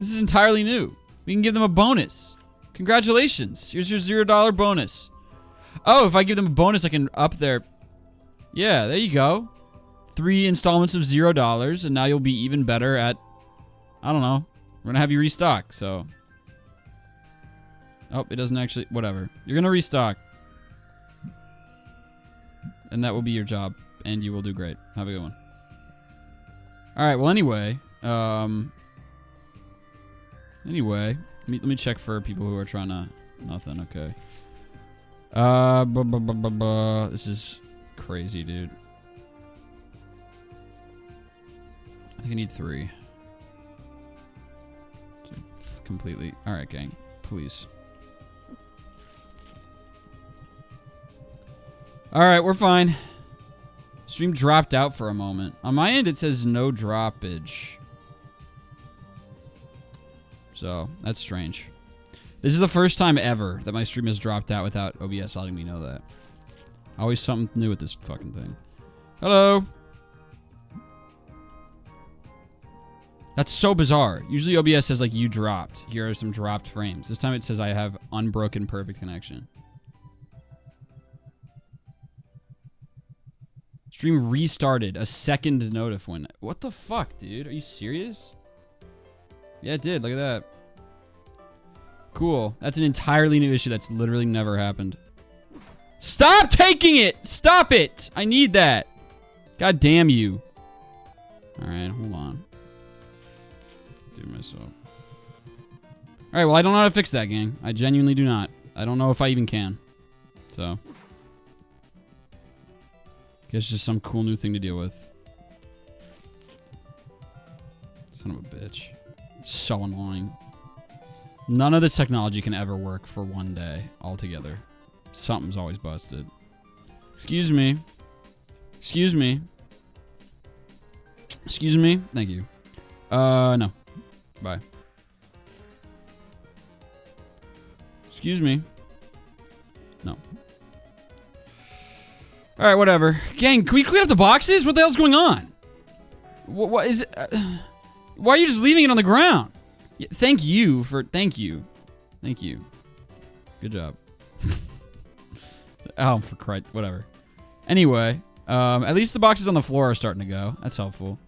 This is entirely new. We can give them a bonus. Congratulations. Here's your $0 bonus. Oh, if I give them a bonus, I can up their... Yeah, there you go. 3 installments of $0, and now you'll be even better at... I don't know. We're going to have you restock, so... Oh, it doesn't actually... Whatever. You're going to restock. And that will be your job. And you will do great. Have a good one. Alright, well, anyway. Anyway. Let me check for people who are trying to... Nothing, okay. This is crazy, dude. I think I need 3. Completely. Alright, gang. Please. Alright, we're fine. Stream dropped out for a moment. On my end, it says no droppage. So, that's strange. This is the first time ever that my stream has dropped out without OBS letting me know that. Always something new with this fucking thing. Hello! That's so bizarre. Usually OBS says, like, you dropped. Here are some dropped frames. This time it says I have unbroken perfect connection. Stream restarted. A second notif when... What the fuck, dude? Are you serious? Yeah, it did. Look at that. Cool. That's an entirely new issue that's literally never happened. Stop taking it! Stop it! I need that. God damn you. Alright, hold on. Do myself. Alright, well, I don't know how to fix that, gang. I genuinely do not. I don't know if I even can. So. Guess just some cool new thing to deal with. Son of a bitch. It's so annoying. None of this technology can ever work for one day altogether. Something's always busted. Excuse me. Excuse me. Excuse me. Thank you. No. Bye. Excuse me. No. Alright, whatever. Gang, can we clean up the boxes? What the hell's going on? What is it? Why are you just leaving it on the ground? Thank you for... Thank you. Thank you. Good job. Oh, for Christ. Whatever. Anyway, at least the boxes on the floor are starting to go. That's helpful.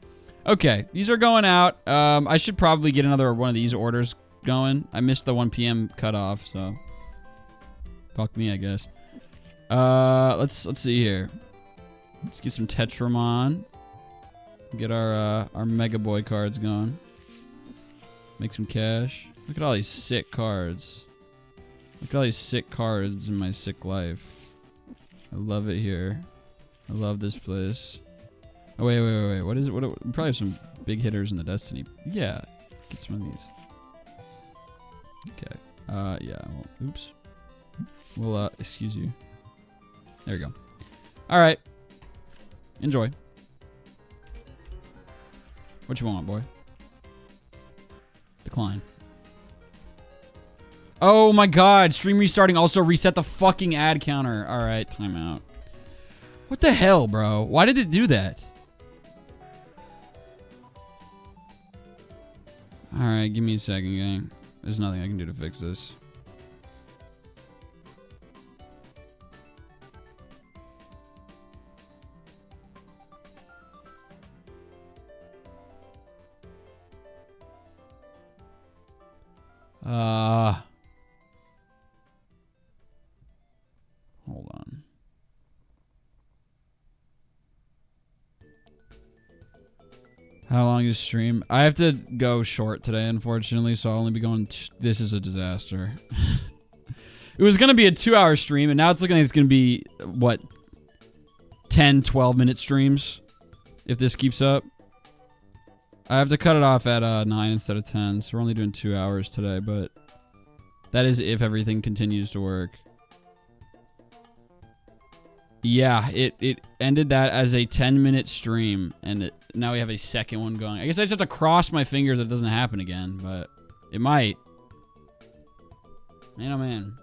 Okay, these are going out. I should probably get another one of these orders going. I missed the 1 p.m. cutoff, so... Fuck me, I guess. Let's see here. Let's get some Tetramon. Get our Mega Boy cards going. Make some cash. Look at all these sick cards. Look at all these sick cards in my sick life. I love it here. I love this place. Oh, wait. What is it? We probably have some big hitters in the Destiny. Yeah. Get some of these. Okay. Yeah. Well, oops. Well, excuse you. There we go. Alright. Enjoy. What you want, boy? Decline. Oh my god, stream restarting also reset the fucking ad counter. Alright, timeout. What the hell, bro? Why did it do that? Alright, give me a second, gang. There's nothing I can do to fix this. Hold on. How long is stream? I have to go short today, unfortunately, so I'll only be going... This is a disaster. It was going to be a 2-hour stream, and now it's looking like it's going to be, what, 10, 12-minute streams, if this keeps up. I have to cut it off at 9 instead of 10, so we're only doing 2 hours today, but that is if everything continues to work. Yeah, it ended that as a 10-minute stream, and now we have a second one going. I guess I just have to cross my fingers that it doesn't happen again, but it might. Man, oh man.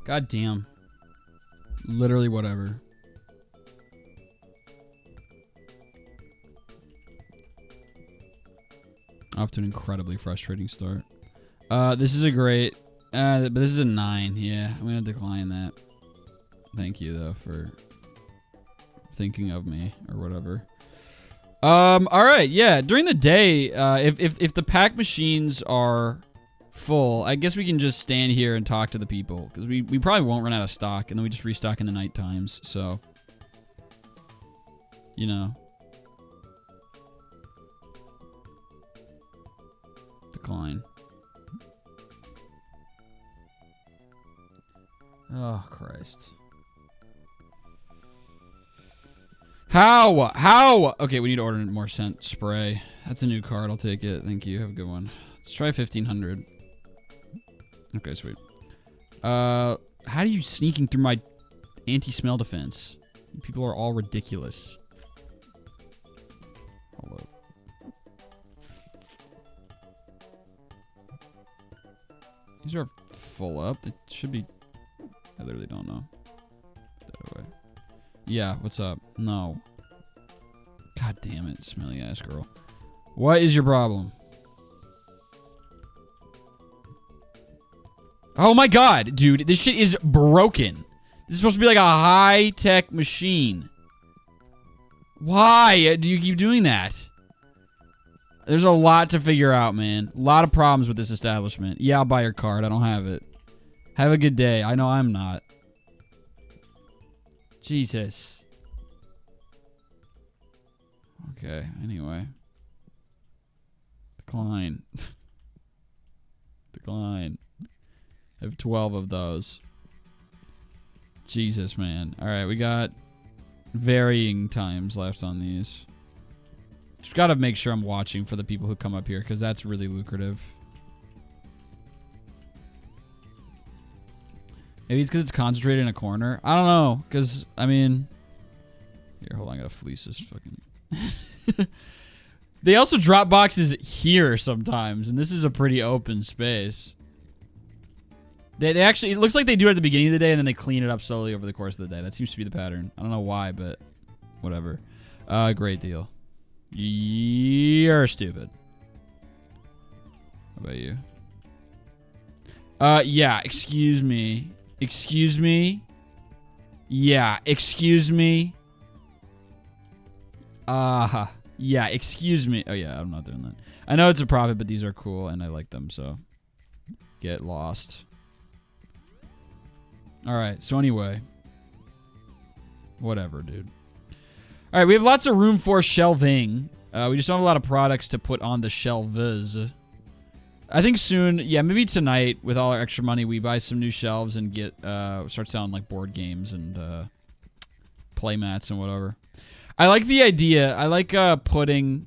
God damn. Literally whatever. Off to an incredibly frustrating start. This is a great... but this is a 9. Yeah, I'm going to decline that. Thank you, though, for thinking of me or whatever. All right, yeah. During the day, if the pack machines are full, I guess we can just stand here and talk to the people, because we probably won't run out of stock, and then we just restock in the night times. So, you know, decline. Oh Christ. How? Okay, we need to order more scent spray. That's a new card. I'll take it. Thank you. Have a good one. Let's try 1500. Okay, sweet. How are you sneaking through my anti-smell defense? You people are all ridiculous. Hold up. These are full up. They should be... I literally don't know. That way. Yeah, what's up? No. God damn it, smelly ass girl. What is your problem? Oh my god, dude, this shit is broken. This is supposed to be like a high-tech machine. Why do you keep doing that? There's a lot to figure out, man. A lot of problems with this establishment. Yeah, I'll buy your card. I don't have it. Have a good day. I know I'm not. Jesus. Okay, anyway. Decline. Decline. I have 12 of those. Jesus, man. Alright, we got varying times left on these. Just gotta make sure I'm watching for the people who come up here, because that's really lucrative. Maybe it's because it's concentrated in a corner. I don't know, because, I mean... Here, hold on, I gotta fleece this fucking... They also drop boxes here sometimes, and this is a pretty open space. They actually... It looks like they do it at the beginning of the day, and then they clean it up slowly over the course of the day. That seems to be the pattern. I don't know why, but... Whatever. Great deal. You're stupid. How about you? Yeah, excuse me. Excuse me? Yeah, excuse me? Yeah, excuse me. Oh, yeah, I'm not doing that. I know it's a profit, but these are cool, and I like them, so... Get lost. Alright, so anyway. Whatever, dude. Alright, we have lots of room for shelving. We just don't have a lot of products to put on the shelves. I think soon, yeah, maybe tonight, with all our extra money, we buy some new shelves and get, start selling, like, board games and, play mats and whatever. I like the idea. I like, putting...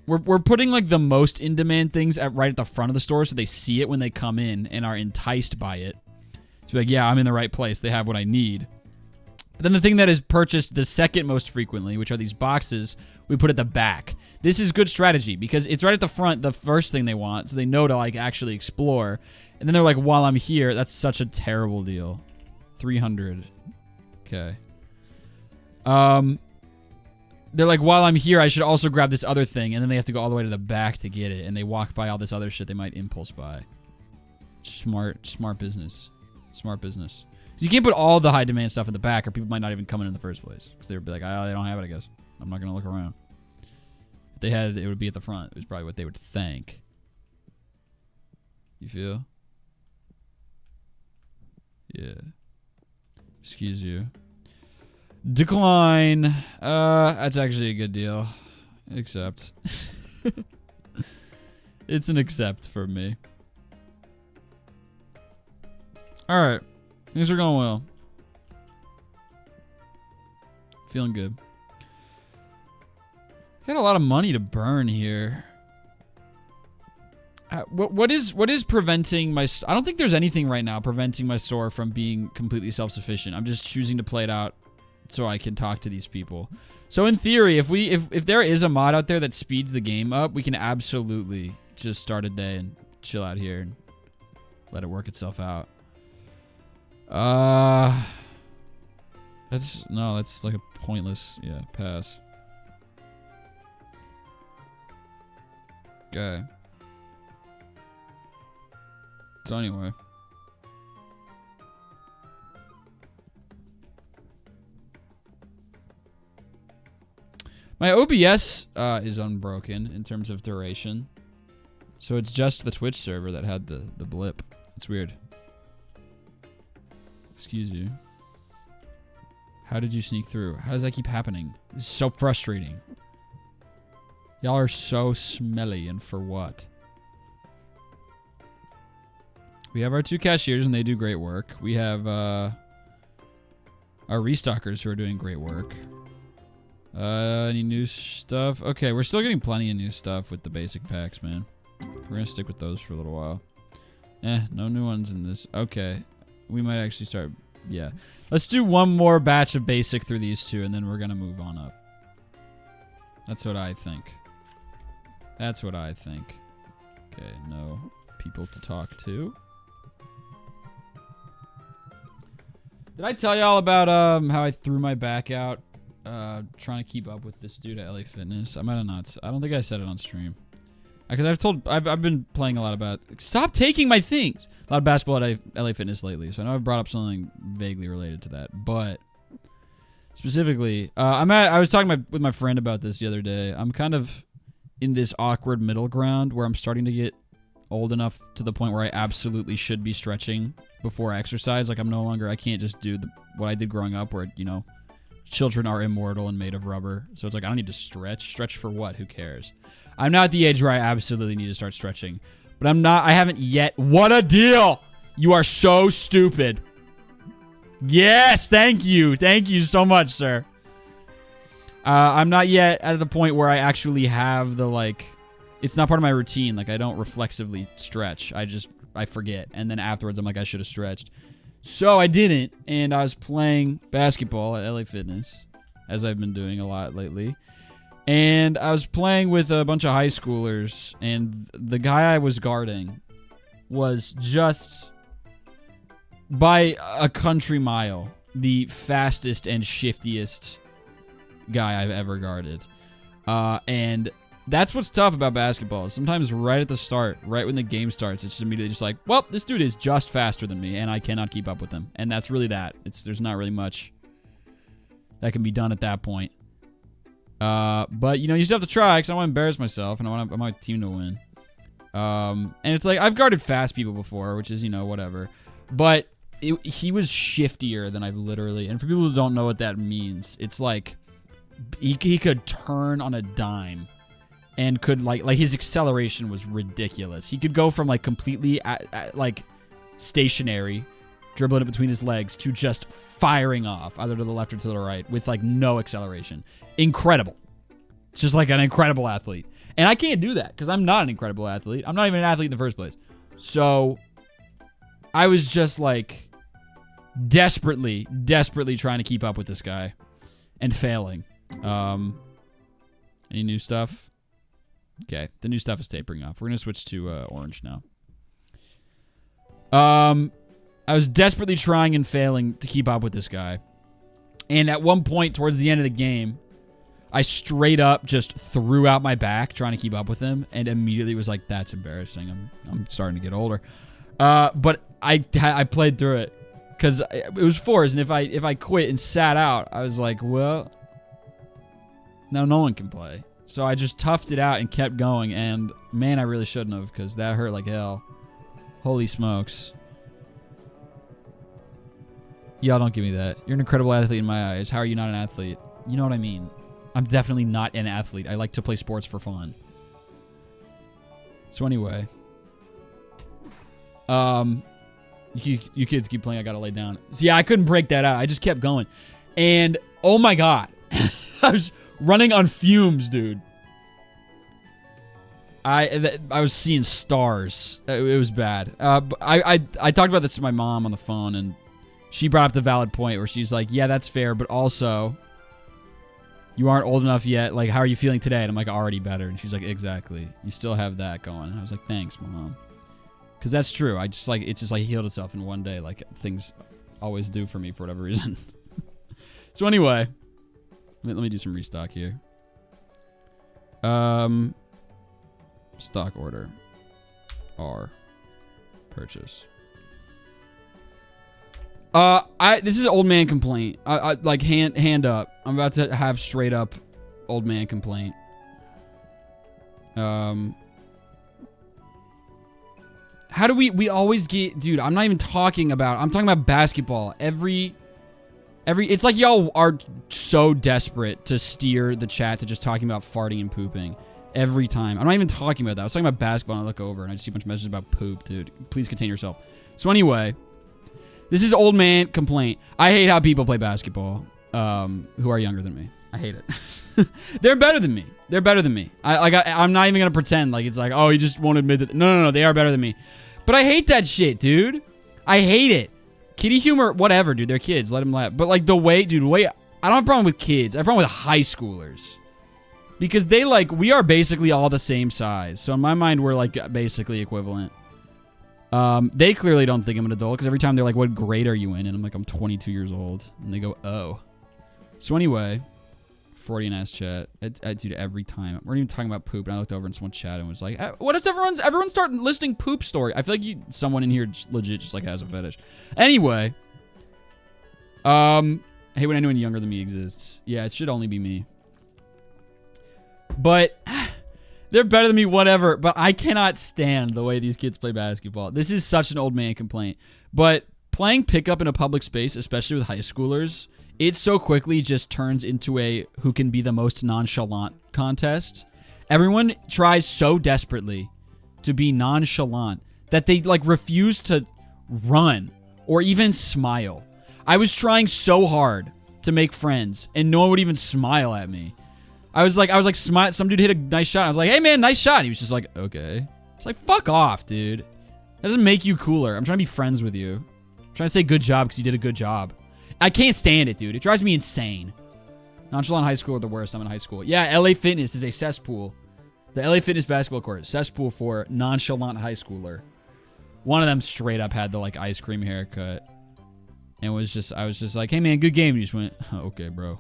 We're putting, like, the most in-demand things right at the front of the store so they see it when they come in and are enticed by it. To be like, yeah, I'm in the right place. They have what I need. But then the thing that is purchased the second most frequently, which are these boxes, we put at the back. This is good strategy because it's right at the front, the first thing they want, so they know to, like, actually explore. And then they're like, while I'm here, that's such a terrible deal. 300. Okay. They're like, while I'm here, I should also grab this other thing, and then they have to go all the way to the back to get it, and they walk by all this other shit they might impulse buy. Smart business. Smart business. Because you can't put all the high demand stuff in the back, or people might not even come in the first place. Because they would be like, oh, they don't have it, I guess. I'm not going to look around. If they had it, it would be at the front. It was probably what they would think. You feel? Yeah. Excuse you. Decline. That's actually a good deal. Accept. It's an accept for me. Alright. Things are going well. Feeling good. Got a lot of money to burn here. What is preventing my... I don't think there's anything right now preventing my store from being completely self-sufficient. I'm just choosing to play it out so I can talk to these people. So in theory, if there is a mod out there that speeds the game up, we can absolutely just start a day and chill out here and let it work itself out. That's like a pointless, yeah, pass. guy. So anyway. My OBS is unbroken in terms of duration. So it's just the Twitch server that had the blip. It's weird. Excuse you. How did you sneak through? How does that keep happening? This is so frustrating. Y'all are so smelly, and for what? We have our 2 cashiers, and they do great work. We have our restockers who are doing great work. Any new stuff? Okay, we're still getting plenty of new stuff with the basic packs, man. We're gonna stick with those for a little while. No new ones in this. Okay. We might actually start... Yeah. Let's do one more batch of basic through these 2, and then we're gonna move on up. That's what I think. That's what I think. Okay, no people to talk to. Did I tell y'all about how I threw my back out trying to keep up with this dude at LA Fitness? I might have not. I don't think I said it on stream. Because I've been playing a lot about... Stop taking my things! A lot of basketball at LA Fitness lately, so I know I've brought up something vaguely related to that. But specifically, I was talking with my friend about this the other day. I'm kind of in this awkward middle ground where I'm starting to get old enough to the point where I absolutely should be stretching before exercise. Like, I can't just do what I did growing up where, you know, children are immortal and made of rubber. So it's like, I don't need to stretch. Stretch for what? Who cares? I'm not at the age where I absolutely need to start stretching. But I haven't yet. What a deal! You are so stupid. Yes, thank you. Thank you so much, sir. I'm not yet at the point where I actually have the, like... It's not part of my routine. Like, I don't reflexively stretch. I forget. And then afterwards, I'm like, I should have stretched. So I didn't, and I was playing basketball at LA Fitness, as I've been doing a lot lately. And I was playing with a bunch of high schoolers, and the guy I was guarding was just, by a country mile, the fastest and shiftiest guy I've ever guarded. And that's what's tough about basketball. Sometimes right at the start, right when the game starts, it's just immediately just like, well, this dude is just faster than me, and I cannot keep up with him. And that's really that. There's not really much that can be done at that point. But, you know, you still have to try, because I don't want to embarrass myself, and I want my team to win. And it's like, I've guarded fast people before, which is, you know, whatever. But he was shiftier than I've literally... And for people who don't know what that means, it's like, he could turn on a dime. And could, like his acceleration was ridiculous. He could go from, like, completely, like, stationary, dribbling it between his legs, to just firing off, either to the left or to the right, with, like, no acceleration. Incredible. It's just, like, an incredible athlete. And I can't do that, because I'm not an incredible athlete. I'm not even an athlete in the first place. So, I was just, like, desperately trying to keep up with this guy. And failing. Any new stuff? Okay, the new stuff is tapering off. We're going to switch to orange now. I was desperately trying and failing to keep up with this guy. And at one point towards the end of the game, I straight up just threw out my back trying to keep up with him, and immediately was like, that's embarrassing. I'm starting to get older. But I played through it because it was fours, and if I quit and sat out, I was like, well, now no one can play. So I just toughed it out and kept going, and man, I really shouldn't have, because that hurt like hell. Holy smokes. Y'all don't give me that. You're an incredible athlete in my eyes. How are you not an athlete? You know what I mean. I'm definitely not an athlete. I like to play sports for fun. So anyway. You kids keep playing. I gotta lay down. So yeah, I couldn't break that out. I just kept going. And, oh my god. I was... running on fumes, dude. I was seeing stars. It was bad. I talked about this to my mom on the phone, and she brought up the valid point where she's like, yeah, that's fair, but also, you aren't old enough yet. Like, how are you feeling today? And I'm like, already better. And she's like, exactly. You still have that going. And I was like, thanks, Mom. Because that's true. It just like healed itself in one day, like things always do for me for whatever reason. So anyway... Let me do some restock here. Stock order. R. Purchase. This is old man complaint. I like hand up. I'm about to have straight up old man complaint. How do we always get, dude, I'm talking about basketball. It's like y'all are so desperate to steer the chat to just talking about farting and pooping every time. I'm not even talking about that. I was talking about basketball and I look over and I just see a bunch of messages about poop, dude. Please contain yourself. So anyway, this is old man complaint. I hate how people play basketball who are younger than me. I hate it. They're better than me. They're better than me. I'm not even going to pretend like it's like, oh, you just won't admit that. No. They are better than me. But I hate that shit, dude. I hate it. Kitty humor, whatever, dude. They're kids. Let them laugh. But like the way, dude, I don't have a problem with kids. I have a problem with high schoolers. Because we are basically all the same size. So in my mind, we're like basically equivalent. They clearly don't think I'm an adult because every time they're like, what grade are you in? And I'm like, I'm 22 years old. And they go, oh. So anyway, 40 and S chat. Dude, every time. We're even talking about poop. And I looked over and someone chatted and was like, what does everyone start listing poop story? I feel like someone in here legit just like has a fetish. Anyway. I hate when anyone younger than me exists. Yeah, it should only be me. But they're better than me, whatever. But I cannot stand the way these kids play basketball. This is such an old man complaint. But playing pickup in a public space, especially with high schoolers, it so quickly just turns into a who can be the most nonchalant contest. Everyone tries so desperately to be nonchalant that they like refuse to run or even smile. I was trying so hard to make friends and no one would even smile at me. I was like, smile. Some dude hit a nice shot. I was like, hey man, nice shot. And he was just like, okay. It's like, fuck off, dude. That doesn't make you cooler. I'm trying to be friends with you. I'm trying to say good job because you did a good job. I can't stand it, dude. It drives me insane. Nonchalant high school are the worst. I'm in high school. Yeah, LA Fitness is a cesspool. The LA Fitness basketball court, cesspool for nonchalant high schooler. One of them straight up had the like ice cream haircut. And I was just like, hey man, good game. And he just went, oh, okay, bro.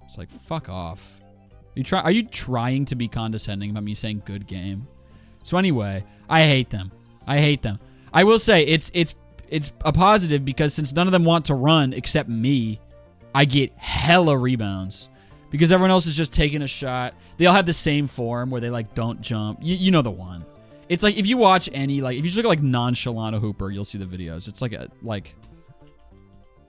It's like, fuck off. Are you trying to be condescending about me saying good game? So anyway, I hate them. I will say it's a positive because since none of them want to run except me, I get hella rebounds because everyone else is just taking a shot. They all have the same form where they like don't jump. You know the one. It's like if you watch any if you just look at like nonchalant hooper, you'll see the videos. It's like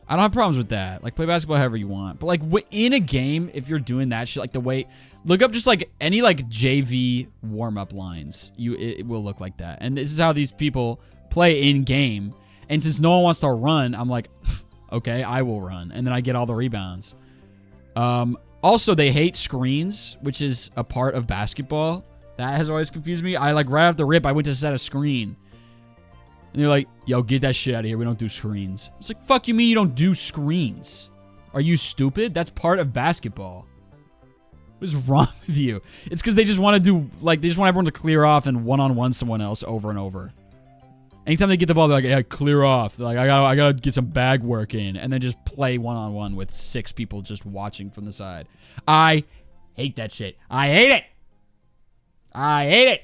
I don't have problems with that. Like, play basketball however you want. But, like, in a game, if you're doing that shit, like, the way... Look up just, like, any, like, JV warm-up lines. It will look like that. And this is how these people play in-game. And since no one wants to run, I'm like, okay, I will run. And then I get all the rebounds. Also, they hate screens, which is a part of basketball. That has always confused me. Right off the rip, I went to set a screen. And they're like, yo, get that shit out of here. We don't do screens. It's like, fuck you mean you don't do screens? Are you stupid? That's part of basketball. What is wrong with you? It's because they just want to do, like, they just want everyone to clear off and one-on-one someone else over and over. Anytime they get the ball, they're like, yeah, clear off. They're like, I gotta get some bag work in. And then just play one-on-one with 6 people just watching from the side. I hate that shit. I hate it.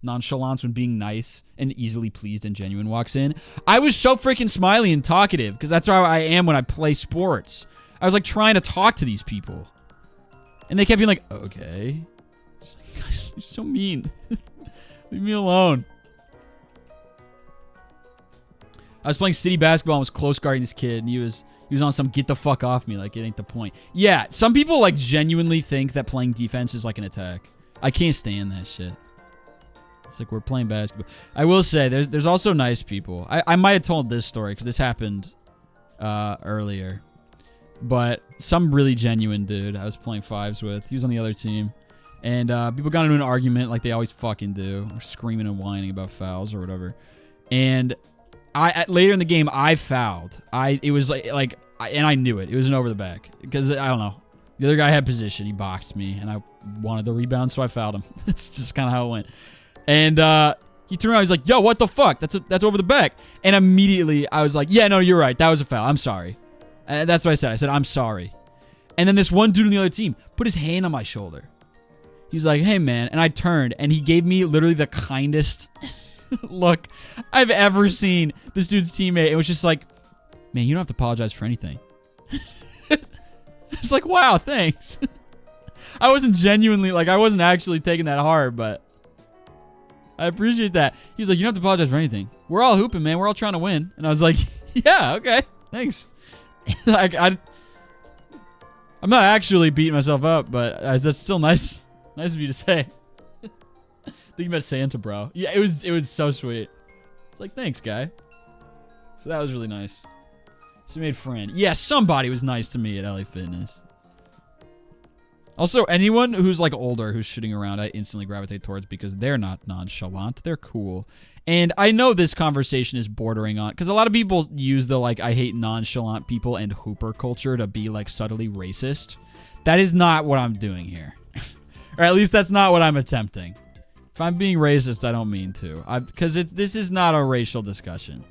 Nonchalance when being nice and easily pleased and genuine walks in. I was so freaking smiley and talkative because that's how I am when I play sports. I was like trying to talk to these people. And they kept being like, okay. It's like, gosh, you're so mean. Leave me alone. I was playing city basketball and was close guarding this kid, and he was on some get the fuck off me, like it ain't the point. Yeah, some people like genuinely think that playing defense is like an attack. I can't stand that shit. It's like we're playing basketball. I will say there's also nice people. I might have told this story because this happened earlier. But some really genuine dude I was playing fives with. He was on the other team. And people got into an argument like they always fucking do. Or screaming and whining about fouls or whatever. And later in the game, I fouled. It was and I knew it. It was an over the back. Because, I don't know. The other guy had position. He boxed me. And I wanted the rebound, so I fouled him. That's just kind of how it went. And he turned around. He's like, yo, what the fuck? That's over the back. And immediately, I was like, yeah, no, you're right. That was a foul. I'm sorry. That's what I said. I said, I'm sorry. And then this one dude on the other team put his hand on my shoulder. He's like, hey, man. And I turned, and he gave me literally the kindest look I've ever seen this dude's teammate. It was just like, man, you don't have to apologize for anything. It's like, wow, thanks. I wasn't genuinely, like, I wasn't actually taking that hard, but I appreciate that. He's like, you don't have to apologize for anything. We're all hooping, man. We're all trying to win. And I was like, yeah, okay, thanks. Like, I'm not actually beating myself up, but that's still nice. Nice of you to say. Thinking about Santa, bro. Yeah, it was so sweet. It's like, thanks, guy. So that was really nice. So we made friend. Yeah, somebody was nice to me at LA Fitness. Also, anyone who's like older, who's shooting around, I instantly gravitate towards because they're not nonchalant. They're cool. And I know this conversation is bordering on, because a lot of people use the like, I hate nonchalant people and hooper culture to be like subtly racist. That is not what I'm doing here. Or at least that's not what I'm attempting. If I'm being racist, I don't mean to. Because this is not a racial discussion.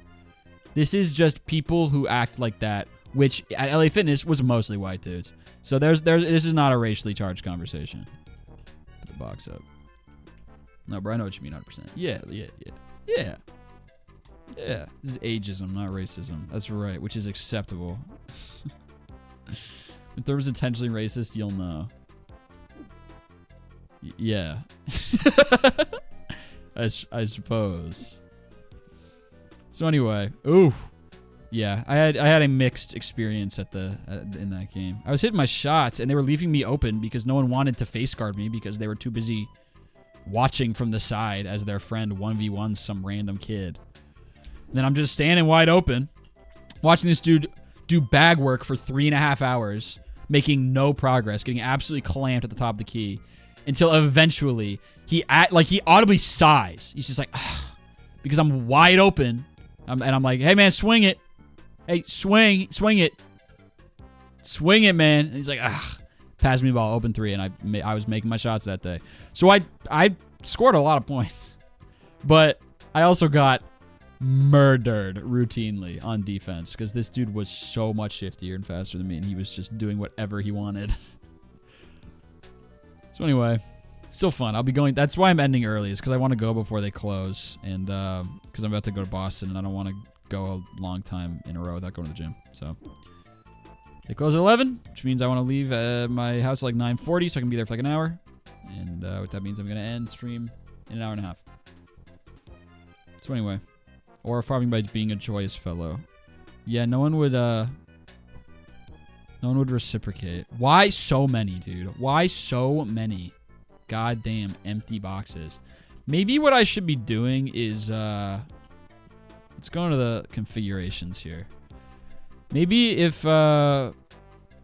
This is just people who act like that, which at LA Fitness was mostly white dudes. So this is not a racially charged conversation. Put the box up. No, bro, I know what you mean 100%. Yeah. This is ageism, not racism. That's right, which is acceptable. If there was intentionally racist, you'll know. Yeah. I suppose. So anyway, ooh, yeah, I had a mixed experience in that game. I was hitting my shots and they were leaving me open because no one wanted to face guard me because they were too busy watching from the side as their friend 1v1 some random kid. And then I'm just standing wide open, watching this dude do bag work for 3.5 hours, making no progress, getting absolutely clamped at the top of the key, until eventually he audibly sighs. He's just like, ugh, because I'm wide open. And I'm like, hey, man, swing it. Hey, swing it. Swing it, man. And he's like, ugh. Pass me the ball, open three, and I was making my shots that day. So I scored a lot of points. But I also got murdered routinely on defense because this dude was so much shiftier and faster than me, and he was just doing whatever he wanted. So anyway, still fun. I'll be going. That's why I'm ending early, is because I want to go before they close, and because I'm about to go to Boston, and I don't want to go a long time in a row without going to the gym. So they close at 11, which means I want to leave my house at like 9:40, so I can be there for like an hour. And what that means, I'm gonna end stream in an hour and a half. So anyway, or farming by being a joyous fellow. Yeah, no one would reciprocate. Why so many, dude? Why so many goddamn empty boxes? Maybe what I should be doing is let's go into the configurations here. Maybe if I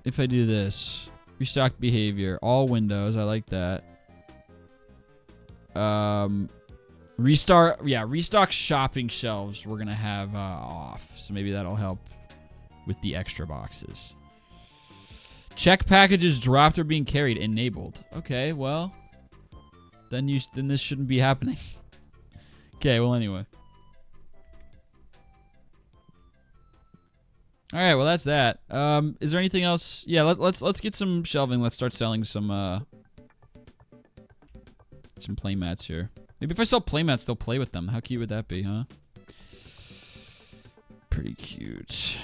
do this, restock behavior, all windows, I like that. Restock shopping shelves we're gonna have off, so maybe that'll help with the extra boxes. Check packages dropped or being carried, enabled. Okay, well, then this shouldn't be happening. Okay, well, anyway. All right, well, that's that. Is there anything else? Yeah, let's get some shelving. Let's start selling some play mats here. Maybe if I sell play mats, they'll play with them. How cute would that be, huh? Pretty cute.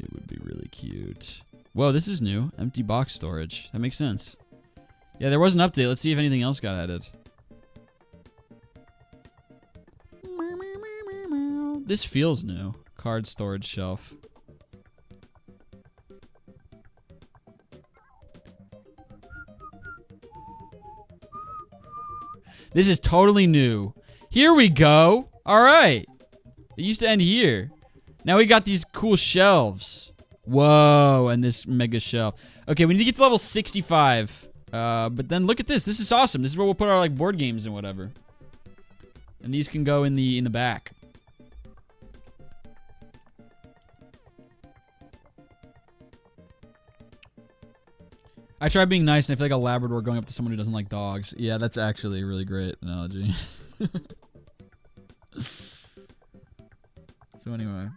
It would be really cute. Whoa, this is new. Empty box storage. That makes sense. Yeah, there was an update. Let's see if anything else got added. This feels new. Card storage shelf. This is totally new. Here we go. All right. It used to end here. Now we got these cool shelves. Whoa, and this mega shelf. Okay, we need to get to level 65. But then look at this. This is awesome. This is where we'll put our like board games and whatever. And these can go in the back. I try being nice, and I feel like a Labrador going up to someone who doesn't like dogs. Yeah, that's actually a really great analogy. So anyway.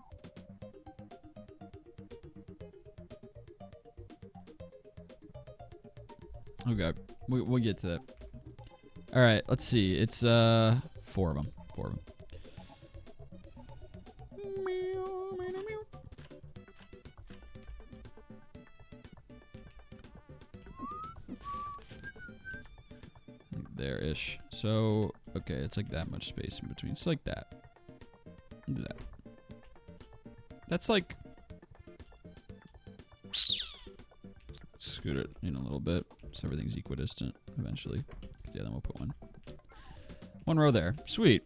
Okay, we'll get to that. All right, let's see. It's 4 of them. 4 of them. There-ish. So, okay, it's like that much space in between. It's like that. Do that. That's like... Scoot it in a little bit so everything's equidistant eventually. Yeah, then we'll put one row there. Sweet.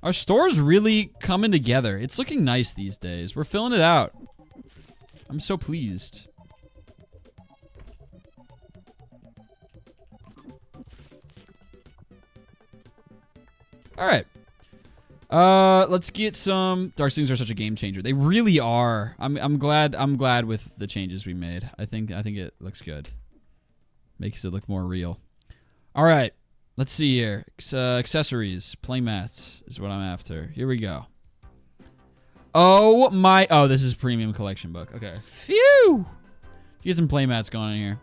Our store's really coming together. It's looking nice these days. We're filling it out. I'm so pleased. All right. Let's get some. Dark Stings are such a game changer. They really are. I'm glad with the changes we made. I think it looks good. Makes it look more real. All right. Let's see here. Accessories, playmats is what I'm after. Here we go. Oh my. Oh, this is premium collection book. Okay. Phew. Get some playmats going on here.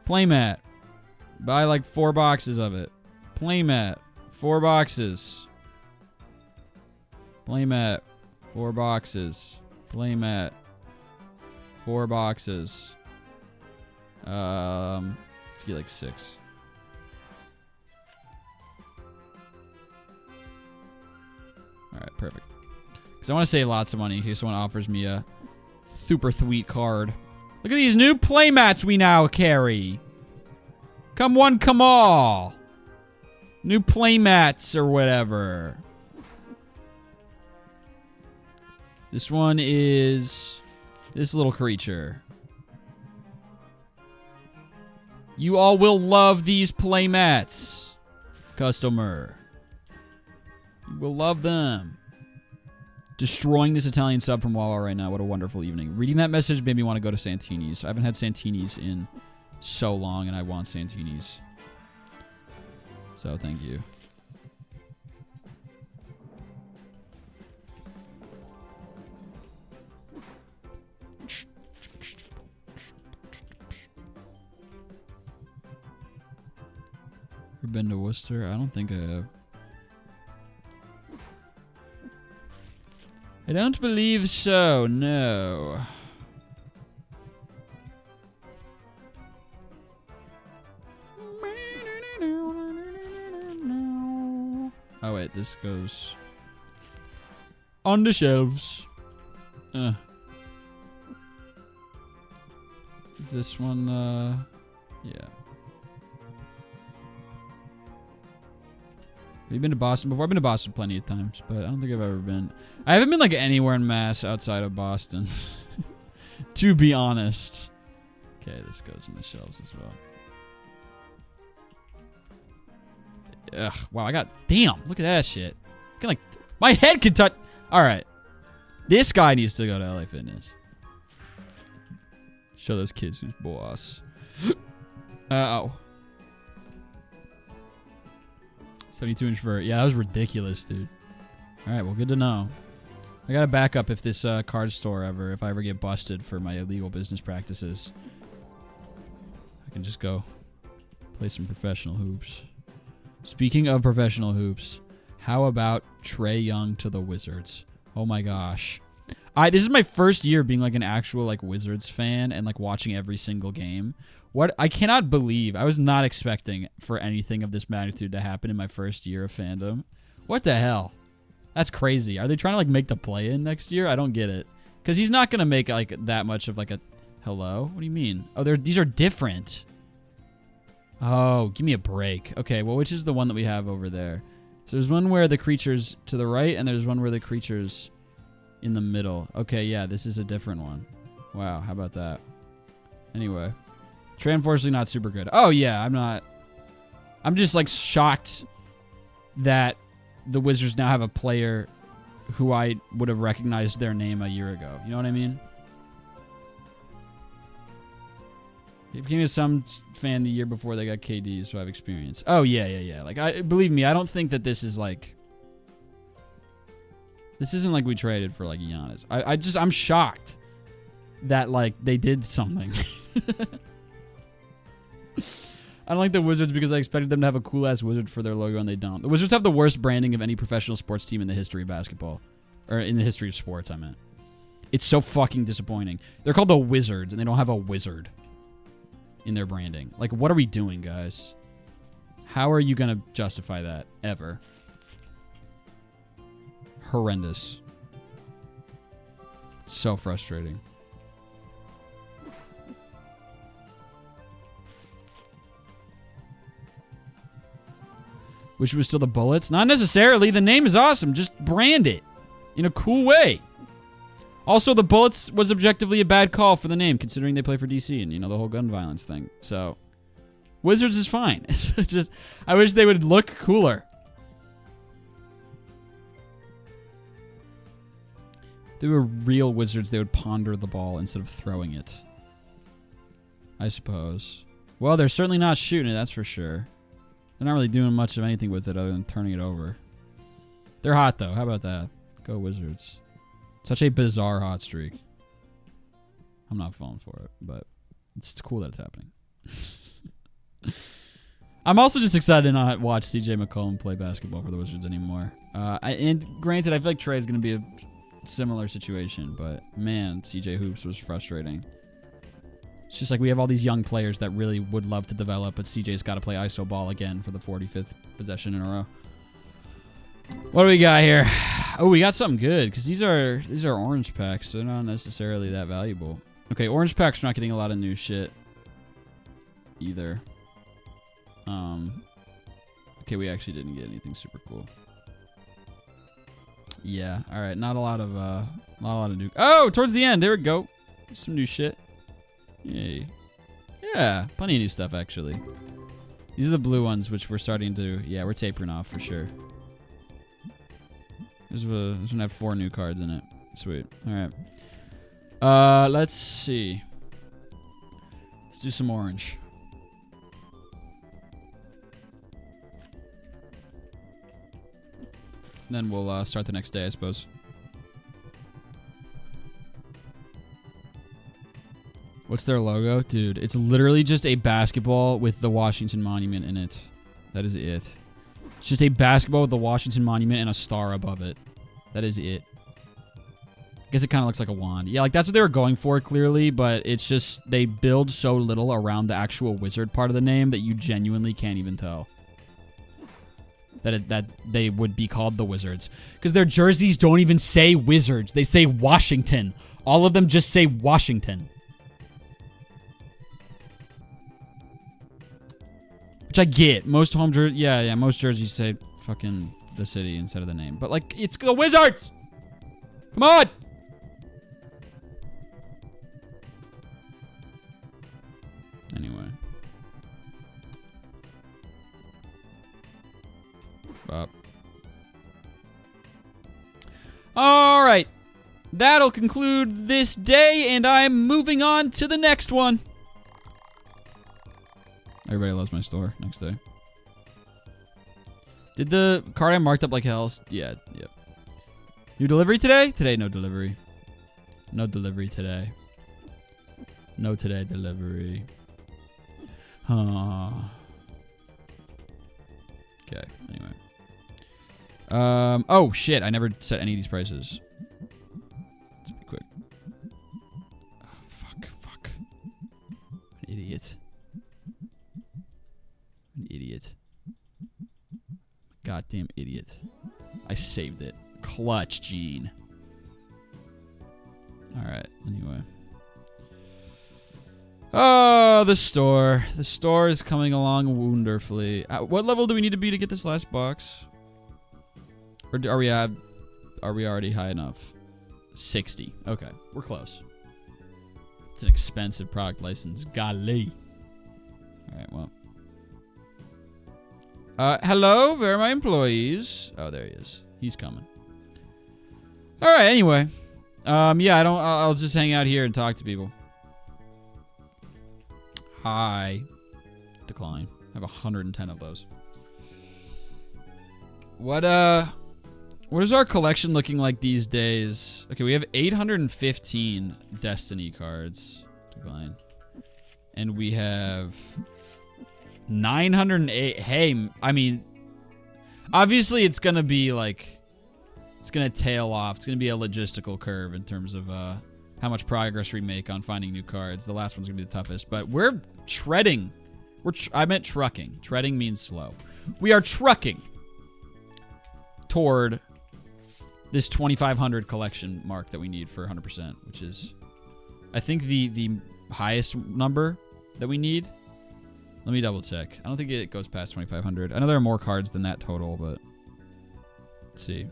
Playmat. Buy like 4 boxes of it. Playmat. 4 boxes. Playmat. 4 boxes. Playmat. 4 boxes. Let's get like 6. Alright, perfect. Because I want to save lots of money in case someone offers me a super sweet card. Look at these new playmats we now carry. Come one, come all. New playmats or whatever. This one is this little creature. You all will love these playmats, customer. You will love them. Destroying this Italian sub from Wawa right now. What a wonderful evening. Reading that message made me want to go to Santini's. I haven't had Santini's in so long, and I want Santini's. So, thank you. Ever been to Worcester? I don't think I have. I don't believe so, no. Oh wait, this goes on the shelves. Is this one, yeah. Have you been to Boston before? I've been to Boston plenty of times, but I don't think I've ever been. I haven't been like anywhere in Mass outside of Boston, to be honest. Okay, this goes in the shelves as well. Ugh, wow, I got, damn, look at that shit. I can like, my head can touch. All right, this guy needs to go to LA Fitness. Show those kids who's boss. Oh. 72-inch vert. Yeah, that was ridiculous, dude. All right, well, good to know. I got a backup if this card store if I ever get busted for my illegal business practices. I can just go play some professional hoops. Speaking of professional hoops, how about Trae Young to the Wizards? Oh my gosh. This is my first year being like an actual like Wizards fan and like watching every single game. What I cannot believe, I was not expecting for anything of this magnitude to happen in my first year of fandom. What the hell? That's crazy. Are they trying to like make the play-in next year? I don't get it. Because he's not going to make like that much of like a... Hello? What do you mean? Oh, these are different. Oh, give me a break. Okay, well, which is the one that we have over there? So there's one where the creature's to the right, and there's one where the creature's in the middle. Okay, yeah, this is a different one. Wow, how about that? Anyway. Trae, unfortunately, not super good. Oh, yeah, I'm just, like, shocked that the Wizards now have a player who I would have recognized their name a year ago. You know what I mean? He became a Suns fan the year before they got KD, so I have experience. Oh, yeah. Like, believe me, I don't think that this is, like... This isn't like we traded for, like, Giannis. I'm shocked that, like, they did something. I don't like the Wizards because I expected them to have a cool-ass wizard for their logo, and they don't. The Wizards have the worst branding of any professional sports team in the history of basketball. Or in the history of sports, I meant. It's so fucking disappointing. They're called the Wizards, and they don't have a wizard in their branding. Like, what are we doing, guys? How are you going to justify that, ever? Horrendous. So frustrating. Wish it was still the Bullets. Not necessarily. The name is awesome. Just brand it in a cool way. Also, the Bullets was objectively a bad call for the name, considering they play for DC and, you know, the whole gun violence thing. So, Wizards is fine. It's just, I wish they would look cooler. If they were real Wizards, they would ponder the ball instead of throwing it. I suppose. Well, they're certainly not shooting it, that's for sure. They're not really doing much of anything with it other than turning it over. They're hot, though. How about that? Go Wizards. Such a bizarre hot streak. I'm not falling for it, but it's cool that it's happening. I'm also just excited to not watch CJ McCollum play basketball for the Wizards anymore. And granted, I feel like Trey's going to be a similar situation, but man, CJ Hoops was frustrating. It's just like we have all these young players that really would love to develop, but CJ's got to play ISO ball again for the 45th possession in a row. What do we got here? Oh, we got something good, because these are orange packs, so they're not necessarily that valuable. Okay, orange packs are not getting a lot of new shit either. Okay, we actually didn't get anything super cool. Yeah, all right, not a lot of new. Oh, towards the end, there we go. Some new shit. Yay. Yeah, plenty of new stuff, actually. These are the blue ones, which we're starting to... Yeah, we're tapering off for sure. This one have 4 new cards in it. Sweet. All right. Let's see. Let's do some orange. Then we'll start the next day, I suppose. What's their logo? Dude, it's literally just a basketball with the Washington Monument in it. That is it. It's just a basketball with the Washington Monument and a star above it. That is it. I guess it kind of looks like a wand. Yeah, like that's what they were going for, clearly, but it's just they build so little around the actual wizard part of the name that you genuinely can't even tell that they would be called the Wizards. Because their jerseys don't even say Wizards. They say Washington. All of them just say Washington. Which I get. Most home jerseys, yeah, most jerseys say fucking the city instead of the name. But, like, it's the Wizards! Come on! Anyway. Up. Alright. That'll conclude this day, and I'm moving on to the next one. Everybody loves my store. Next day. Did the card I marked up like hell? Yeah, yep. New delivery today? Today, no delivery. No delivery today. No today delivery. Huh. Okay, anyway. Oh, shit. I never set any of these prices. Let's be quick. Oh, fuck. An idiot. An idiot. Goddamn idiot. I saved it. Clutch, Gene. Alright, anyway. Oh, the store. The store is coming along wonderfully. What level do we need to be to get this last box? Or are we already high enough? 60. Okay, we're close. It's an expensive product license. Golly. Alright, well. Hello, where are my employees? Oh, there he is. He's coming. Alright, anyway. Yeah, I'll just hang out here and talk to people. Hi. Decline. I have 110 of those. What What is our collection looking like these days? Okay, we have 815 Destiny cards. Divine. And we have 908. Hey, I mean, obviously it's going to be like, it's going to tail off. It's going to be a logistical curve in terms of how much progress we make on finding new cards. The last one's going to be the toughest, but we're treading. I meant trucking. Treading means slow. We are trucking toward this 2,500 collection mark that we need for 100%, which is, I think, the highest number that we need. Let me double check. I don't think it goes past 2,500. I know there are more cards than that total, but let's see.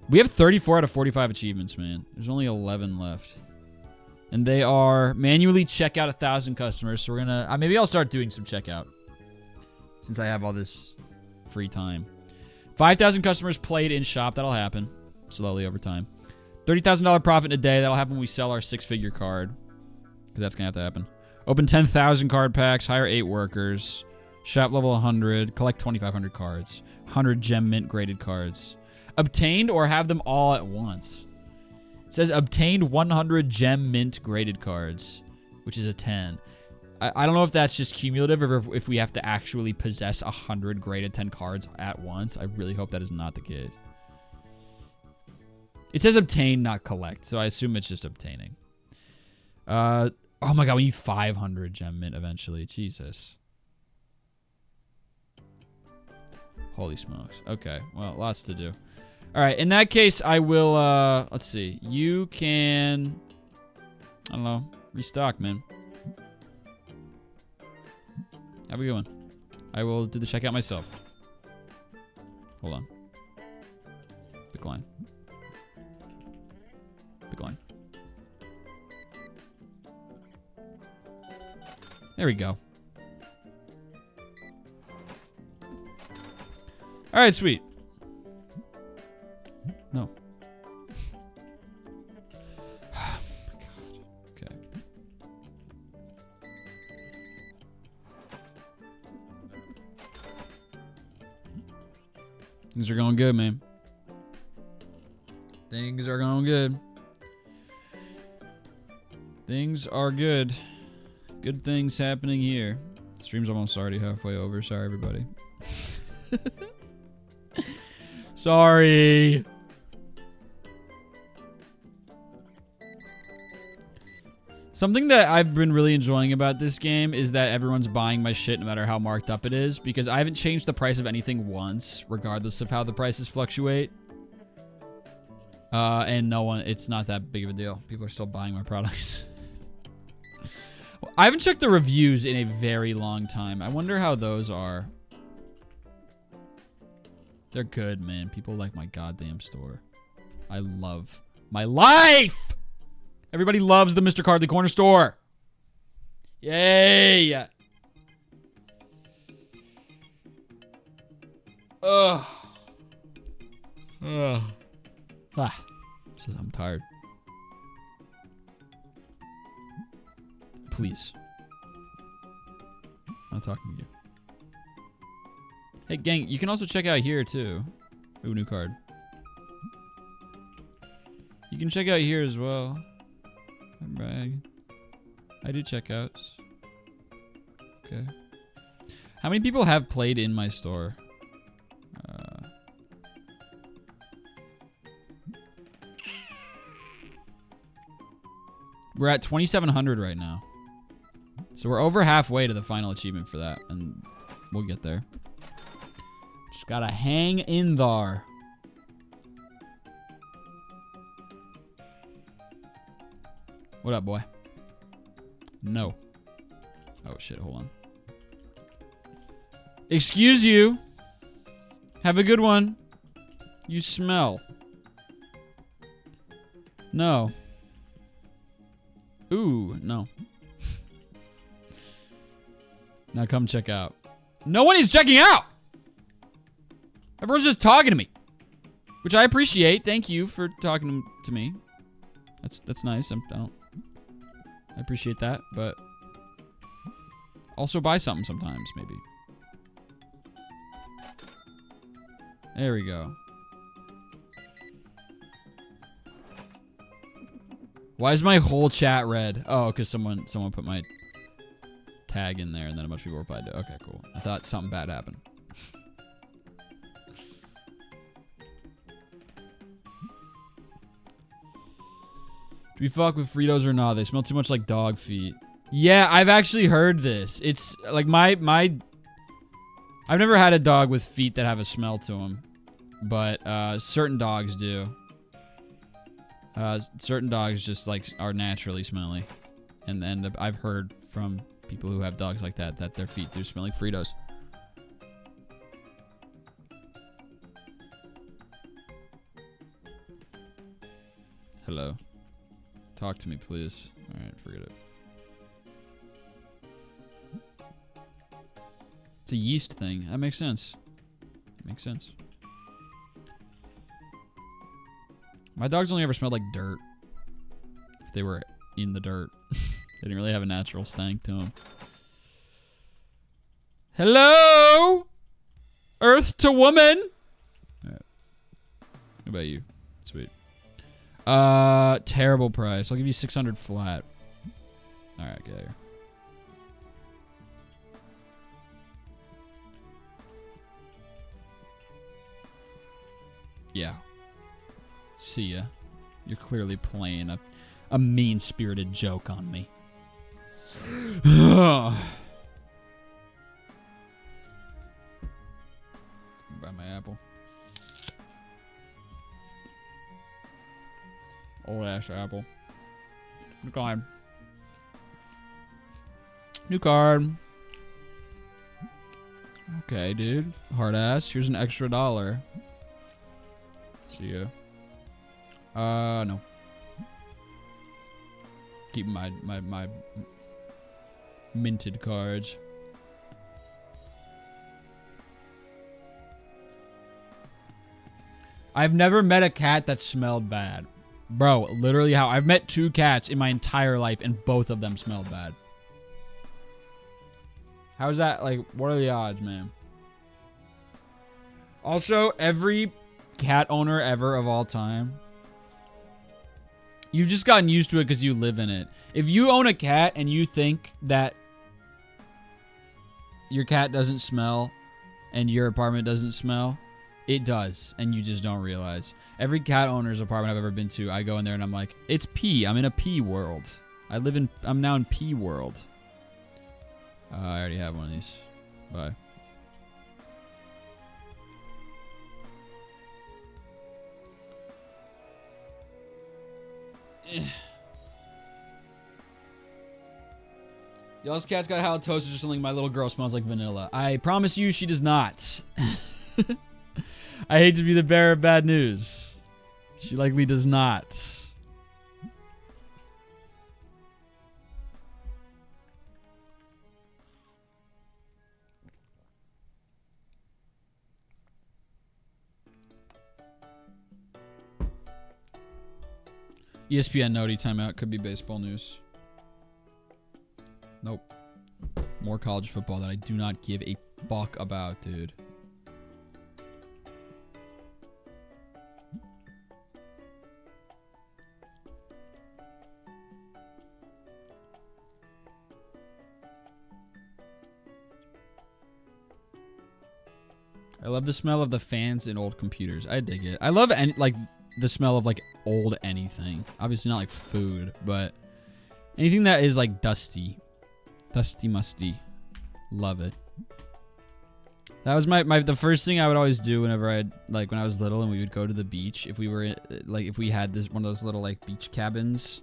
We have 34 out of 45 achievements, man. There's only 11 left. And they are manually check out 1,000 customers, so we're gonna, maybe I'll start doing some checkout since I have all this free time. 5,000 customers played in shop. That'll happen slowly over time. $30,000 profit in a day. That'll happen when we sell our 6-figure card. Because that's going to have to happen. Open 10,000 card packs. Hire 8 workers. Shop level 100. Collect 2,500 cards. 100 gem mint graded cards. Obtained or have them all at once. It says obtained 100 gem mint graded cards. Which is a 10. I don't know if that's just cumulative or if we have to actually possess 100 graded 10 cards at once. I really hope that is not the case. It says obtain, not collect, so I assume it's just obtaining. Oh my god, we need 500 gem mint eventually. Jesus. Holy smokes. Okay, well, lots to do. All right, in that case, I will, let's see. You can, I don't know, restock, man. Have a good one. I will do the checkout myself. Hold on. Decline. Decline. There we go. All right, sweet. No. Oh my god. Okay. Things are going good, man. Things are going good. Things are good. Good things happening here. Stream's almost already halfway over. Sorry, everybody. Sorry. Something that I've been really enjoying about this game is that everyone's buying my shit no matter how marked up it is, because I haven't changed the price of anything once, regardless of how the prices fluctuate. And no one, it's not that big of a deal. People are still buying my products. I haven't checked the reviews in a very long time. I wonder how those are. They're good, man. People like my goddamn store. I love my life! Everybody loves the Mr. Cardley Corner Store. Yay! Ugh. Ugh. Ah. I'm tired. Please. I'm not talking to you. Hey, gang, you can also check out here, too. Ooh, new card. You can check out here as well. I do checkouts. Okay. How many people have played in my store? We're at 2,700 right now. So we're over halfway to the final achievement for that, and we'll get there. Just gotta hang in there. What up, boy? No. Oh, shit, hold on. Excuse you. Have a good one. You smell. No. Ooh, no. Now come check out. No one is checking out! Everyone's just talking to me. Which I appreciate. Thank you for talking to me. That's nice. I appreciate that, but also buy something sometimes, maybe. There we go. Why is my whole chat red? Oh, because someone put my tag in there and then a bunch of people replied to it. Okay, cool. I thought something bad happened. Do we fuck with Fritos or not? They smell too much like dog feet. Yeah, I've actually heard this. It's like I've never had a dog with feet that have a smell to them, but certain dogs do. Certain dogs just like are naturally smelly, and I've heard from people who have dogs like that their feet do smell like Fritos. Hello. Talk to me, please. Alright, forget it. It's a yeast thing. That makes sense. Makes sense. My dogs only ever smelled like dirt. If they were in the dirt. They didn't really have a natural stank to them. Hello? Earth to woman? Alright. What about you? Sweet. Terrible price. I'll give you 600 flat. Alright, get here. Yeah. See ya. You're clearly playing a mean-spirited joke on me. Buy my apple. Old ass apple. New card. New card. Okay, dude. Hard ass. Here's an extra $1. See ya. No. Keep my minted cards. I've never met a cat that smelled bad. Bro, literally how I've met 2 cats in my entire life and both of them smelled bad. How's that? Like, what are the odds, man? Also, every cat owner ever of all time, you've just gotten used to it because you live in it. If you own a cat and you think that your cat doesn't smell and your apartment doesn't smell, it does, and you just don't realize. Every cat owner's apartment I've ever been to, I go in there and I'm like, it's pee. I'm in a pee world. I'm now in pee world. I already have one of these. Bye. Y'all's cat's got halitosis or something. My little girl smells like vanilla. I promise you she does not. I hate to be the bearer of bad news. She likely does not. ESPN Noti timeout. Could be baseball news. Nope. More college football that I do not give a fuck about, dude. I love the smell of the fans in old computers. I dig it. I love like the smell of like old anything. Obviously not like food, but anything that is like dusty. Dusty musty. Love it. That was the first thing I would always do whenever when I was little and we would go to the beach. If we were if we had one of those little like beach cabins,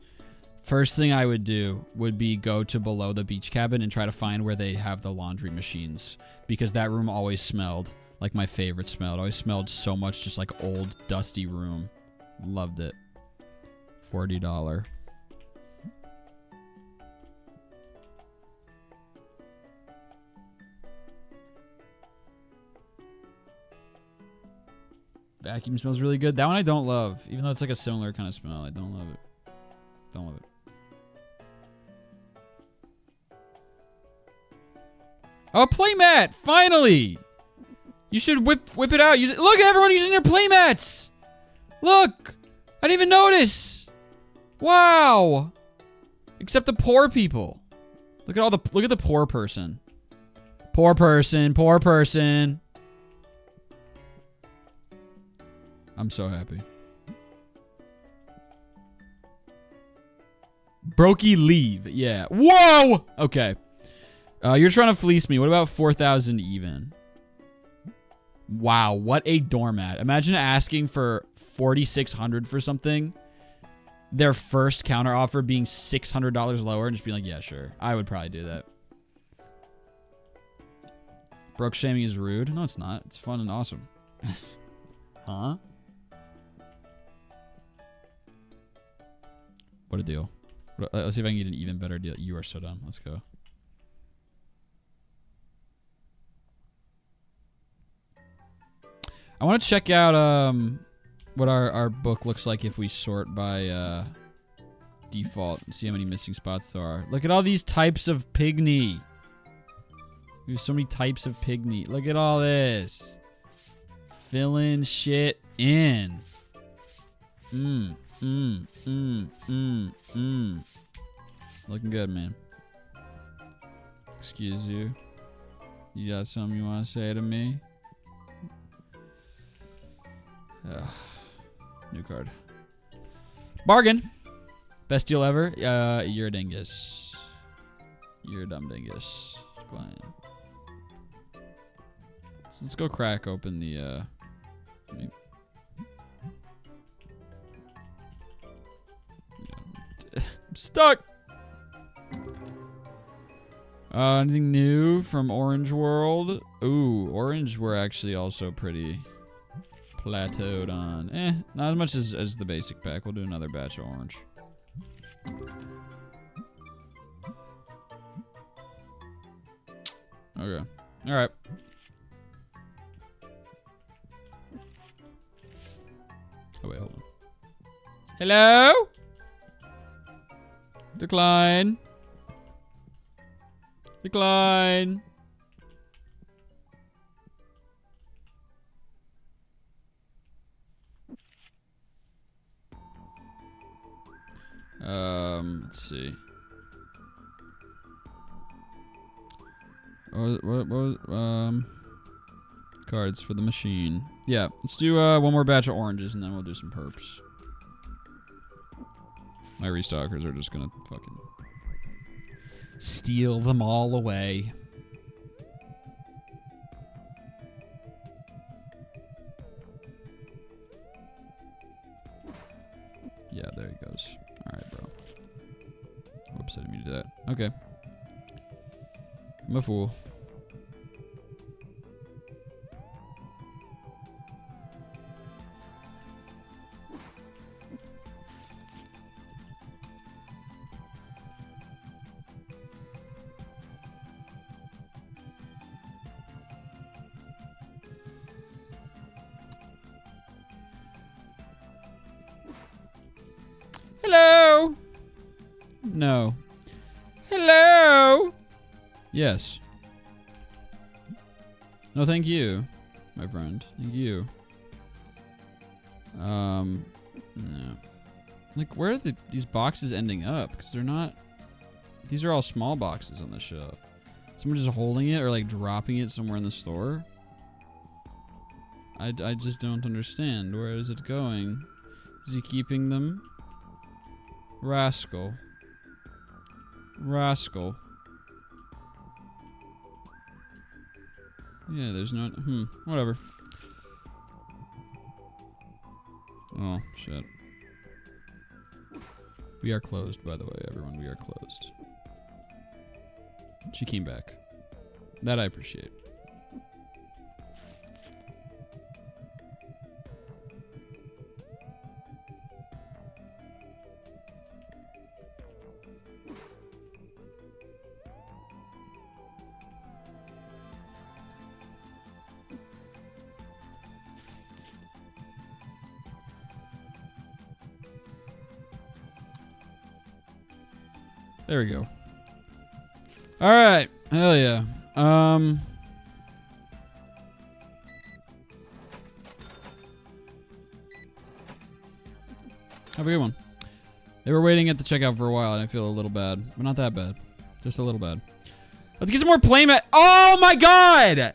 first thing I would do would be go to below the beach cabin and try to find where they have the laundry machines, because that room always smelled like my favorite smell. It always smelled so much just like old dusty room. Loved it. $40. Vacuum smells really good. That one I don't love. Even though it's like a similar kind of smell. I don't love it. Don't love it. Oh, playmat! Finally! You should whip it out. Look at everyone using their playmats! Look! I didn't even notice! Wow! Except the poor people. Look at the poor person. Poor person, poor person. I'm so happy. Brokey leave. Yeah. Whoa! Okay. You're trying to fleece me. What about 4,000 even? Wow, what a doormat. Imagine asking for 4,600 for something. Their first counter offer being $600 lower and just being like, yeah, sure. I would probably do that. Broke shaming is rude. No, it's not. It's fun and awesome. Huh? What a deal. Let's see if I can get an even better deal. You are so dumb. Let's go. I want to check out what our book looks like if we sort by default and see how many missing spots there are. Look at all these types of pygmy. We have so many types of pygmy. Look at all this. Filling shit in. Looking good, man. Excuse you. You got something you want to say to me? New card. Bargain. Best deal ever. You're a dingus. You're a dumb dingus. Fine. So let's go crack open the I'm stuck. Anything new from Orange World? Ooh, Orange we're actually also pretty plateaued on. Not as much as the basic pack. We'll do another batch of orange. Okay. Alright. Oh, wait, hold on. Hello? Decline. Decline. Let's see. What was cards for the machine? Yeah, let's do one more batch of oranges and then we'll do some perps. My restockers are just gonna fucking steal them all away. Yeah, there he goes. Alright, bro. Whoops, I didn't mean to do that. Okay. I'm a fool. Hello? No. Hello? Yes. No, thank you, my friend. Thank you. No. Like, where are these boxes ending up? Because they're not... These are all small boxes on the shelf. Someone just holding it or, like, dropping it somewhere in the store? I just don't understand. Where is it going? Is he keeping them? Rascal. Rascal. Yeah, there's no... whatever. Oh, shit. We are closed, by the way, everyone. We are closed. She came back. That I appreciate. There we go. All right. Hell yeah. Have a good one. They were waiting at the checkout for a while, and I feel a little bad. But not that bad. Just a little bad. Let's get some more playmat. Oh my god!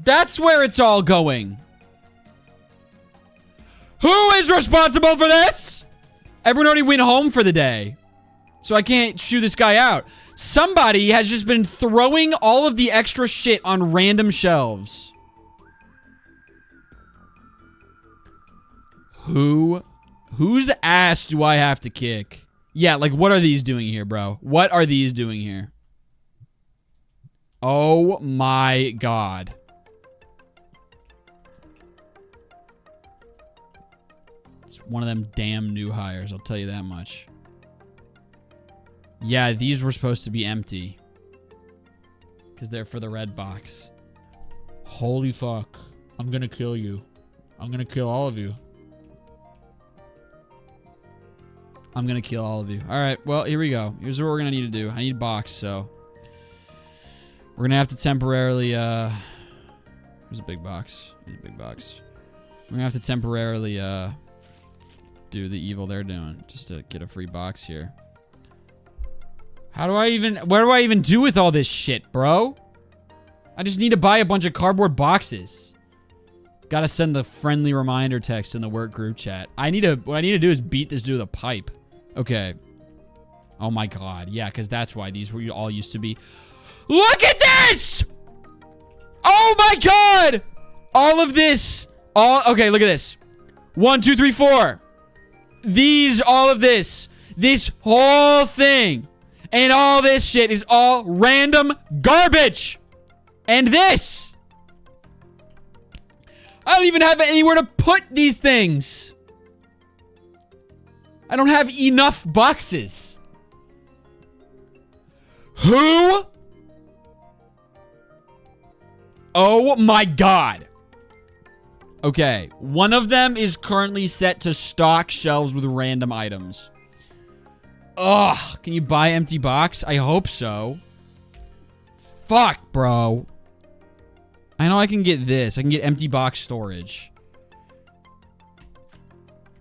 That's where it's all going. Who is responsible for this? Everyone already went home for the day. So I can't shoo this guy out. Somebody has just been throwing all of the extra shit on random shelves. Whose ass do I have to kick? Yeah, like, what are these doing here, bro? What are these doing here? Oh my god. It's one of them damn new hires, I'll tell you that much. Yeah, these were supposed to be empty. Because they're for the red box. Holy fuck. I'm gonna kill you. I'm gonna kill all of you. I'm gonna kill all of you. Alright, well, here we go. Here's what we're gonna need to do. I need a box, so... We're gonna have to temporarily, Here's a big box. Here's a big box. We're gonna have to temporarily, do the evil they're doing. Just to get a free box here. How do I even... What do I even do with all this shit, bro? I just need to buy a bunch of cardboard boxes. Gotta send the friendly reminder text in the work group chat. What I need to do is beat this dude with a pipe. Okay. Oh my god. Yeah, because that's why these were all used to be... Look at this! Oh my god! All of this. Okay, look at this. 1, 2, 3, 4. These, all of this. This whole thing. And all this shit is all random garbage. And this. I don't even have anywhere to put these things. I don't have enough boxes. Who? Oh my god. Okay, one of them is currently set to stock shelves with random items. Ugh, can you buy empty box? I hope so. Fuck, bro. I know I can get this. I can get empty box storage.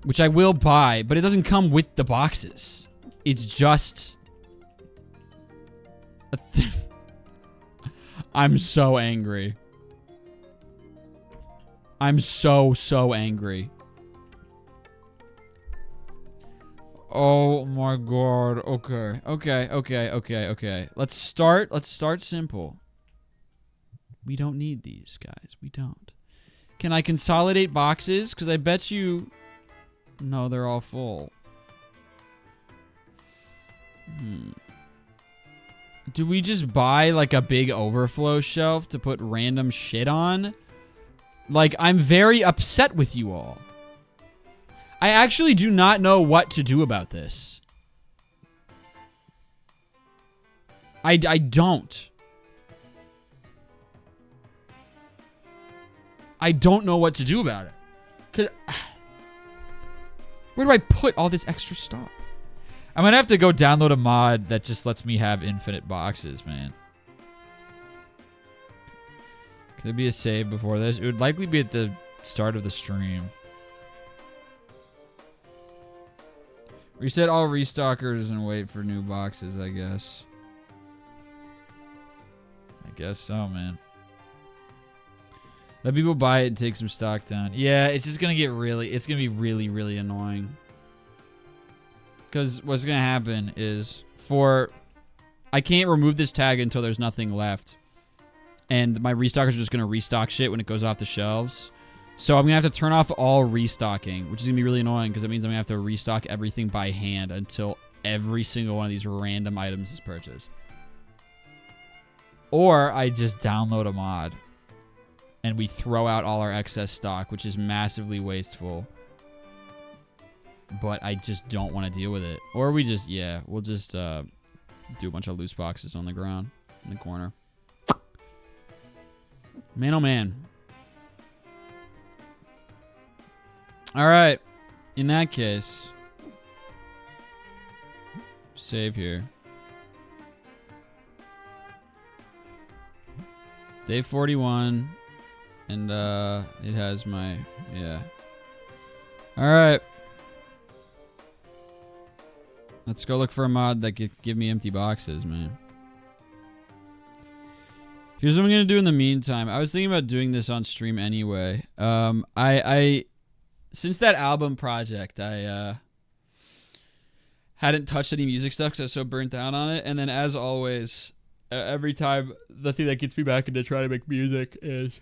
Which I will buy, but it doesn't come with the boxes. It's just... I'm so angry. I'm so angry. Oh my god. Okay. Let's start simple. We don't need these, guys. We don't. Can I consolidate boxes? Because I bet you... No, they're all full. Do we just buy, like, a big overflow shelf to put random shit on? Like, I'm very upset with you all. I actually do not know what to do about this. I don't. I don't know what to do about it. 'Cause... Where do I put all this extra stuff? I'm gonna have to go download a mod that just lets me have infinite boxes, man. Could there be a save before this? It would likely be at the start of the stream. Reset all restockers and wait for new boxes, I guess. I guess so, man. Let people buy it and take some stock down. Yeah, it's just gonna get really... It's gonna be really annoying. Because what's gonna happen is... I can't remove this tag until there's nothing left. And my restockers are just gonna restock shit when it goes off the shelves. So I'm gonna have to turn off all restocking, which is gonna be really annoying because it means I'm gonna have to restock everything by hand until every single one of these random items is purchased. Or I just download a mod. And we throw out all our excess stock, which is massively wasteful. But I just don't want to deal with it. Or we just, yeah, we'll just do a bunch of loose boxes on the ground in the corner. Man, oh man. All right. In that case, save here. Day 41. And, it has my... Yeah. Alright. Let's go look for a mod that could give me empty boxes, man. Here's what I'm gonna do in the meantime. I was thinking about doing this on stream anyway. I since that album project, I hadn't touched any music stuff because I was so burnt out on it. And then, as always, every time the thing that gets me back into trying to make music is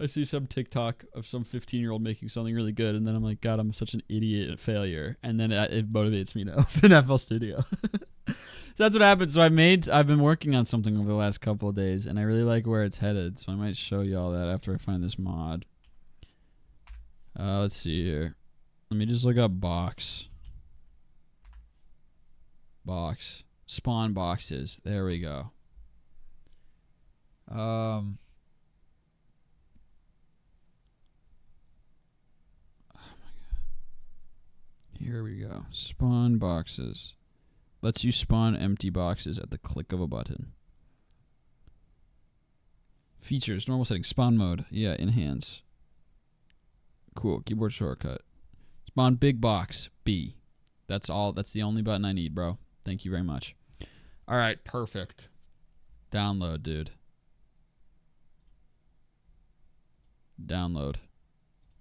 I see some TikTok of some 15-year-old making something really good, and then I'm like, God, I'm such an idiot and failure. And then it motivates me to open FL Studio. So that's what happened. So I've been working on something over the last couple of days, and I really like where it's headed. So I might show you all that after I find this mod. Let's see here. Let me just look up box. Box. Spawn boxes. There we go. Oh my God. Here we go. Spawn boxes. Lets you spawn empty boxes at the click of a button. Features, normal settings, spawn mode. Yeah, enhance. Cool, keyboard shortcut. Spawn big box, B. That's all. That's the only button I need, bro. Thank you very much. All right, perfect. Download, dude. Download.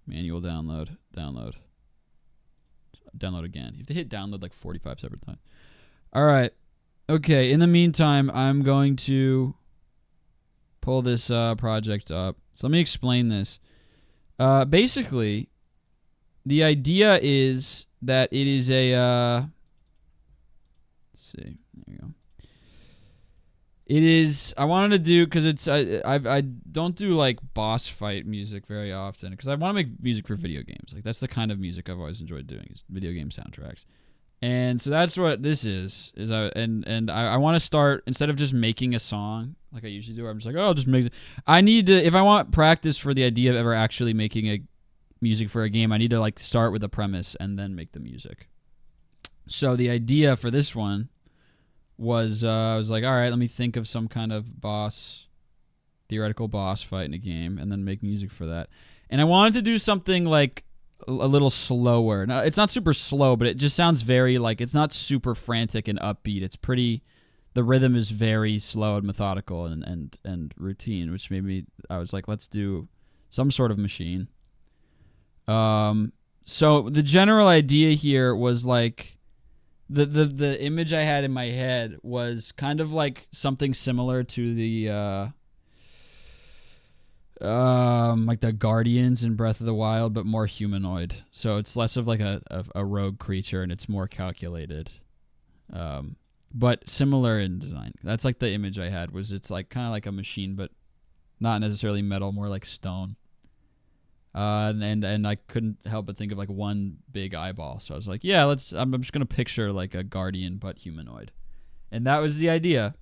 Manual download. Download. Download again. You have to hit download like 45 separate times. All right. Okay, in the meantime, I'm going to pull this project up. So let me explain this. Basically, the idea is that it is a... let's see. There you go. It is... I wanted to do... Because it's... I don't do, like, boss fight music very often. Because I want to make music for video games. Like, that's the kind of music I've always enjoyed doing. Is video game soundtracks. And so that's what this is I want to start, instead of just making a song like I usually do, I'm just like, oh, I'll just make it. I need to, if I want practice for the idea of ever actually making a music for a game, I need to like start with a premise and then make the music. So the idea for this one was, I was like, all right, let me think of some kind of theoretical boss fight in a game and then make music for that. And I wanted to do something like a little slower. Now, it's not super slow, but it just sounds very like, it's not super frantic and upbeat. It's pretty, the rhythm is very slow and methodical and routine, which made me, I was like, let's do some sort of machine. So the general idea here was like, the image I had in my head was kind of like something similar to the, like the Guardians in Breath of the Wild, but more humanoid. So it's less of like a rogue creature, and it's more calculated, but similar in design. That's like the image I had. Was it's like kind of like a machine, but not necessarily metal, more like stone. And I couldn't help but think of like one big eyeball. So I was like, yeah, I'm just gonna picture like a Guardian but humanoid, and that was the idea.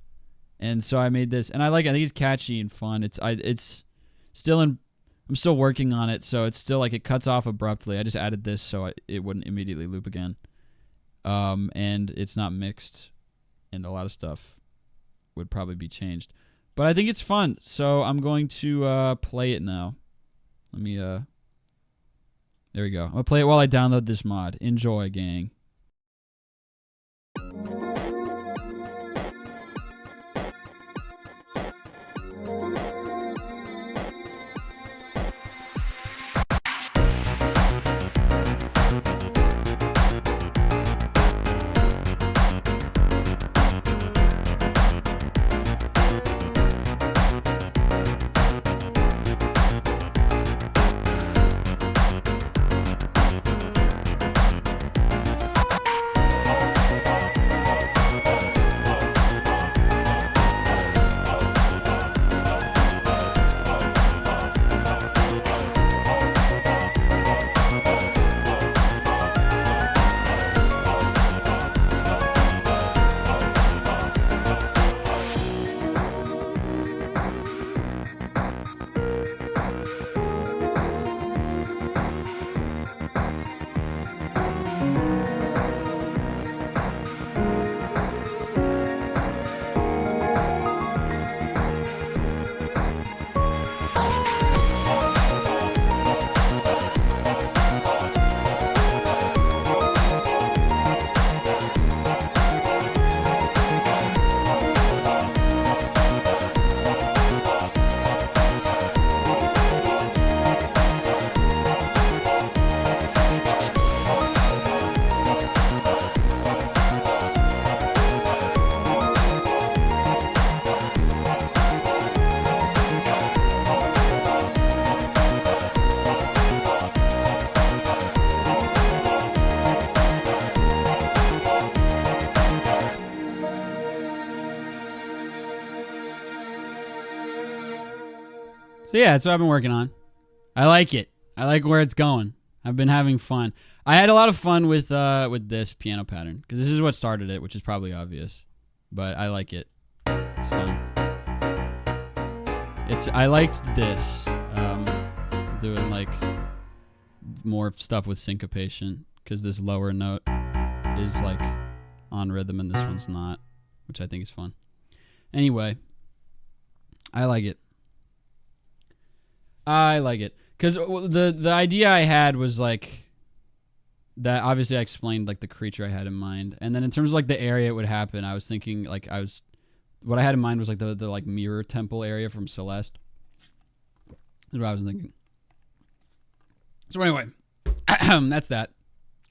And so I made this, and I think it's catchy and fun. I'm still working on it, so it's still like it cuts off abruptly. I just added this so it wouldn't immediately loop again. And it's not mixed, and a lot of stuff would probably be changed. But I think it's fun, so I'm going to play it now. Let me, there we go. I'm going to play it while I download this mod. Enjoy, gang. So yeah, that's what I've been working on. I like it. I like where it's going. I've been having fun. I had a lot of fun with this piano pattern because this is what started it, which is probably obvious, but I like it. It's fun. I liked this, doing like more stuff with syncopation because this lower note is like on rhythm and this one's not, which I think is fun. Anyway, I like it. I like it because the idea I had was like that. Obviously, I explained like the creature I had in mind, and then in terms of like the area it would happen, I was thinking like what I had in mind was like the like mirror temple area from Celeste. That's what I was thinking. So anyway, that's that.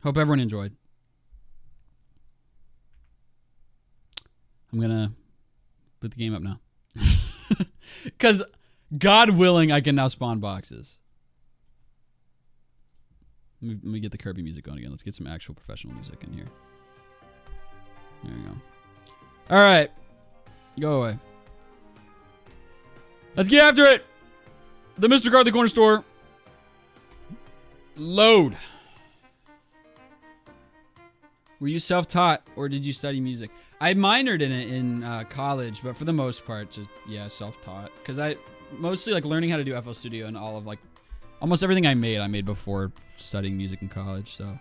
Hope everyone enjoyed. I'm gonna put the game up now. Because, God willing, I can now spawn boxes. Let me get the Kirby music going again. Let's get some actual professional music in here. There we go. All right. Go away. Let's get after it. The Mr. Card, the corner store. Load. Were you self-taught or did you study music? I minored in it in college, but for the most part, just, yeah, self-taught. Because I mostly, like, learning how to do FL Studio and all of, like, almost everything I made before studying music in college, so.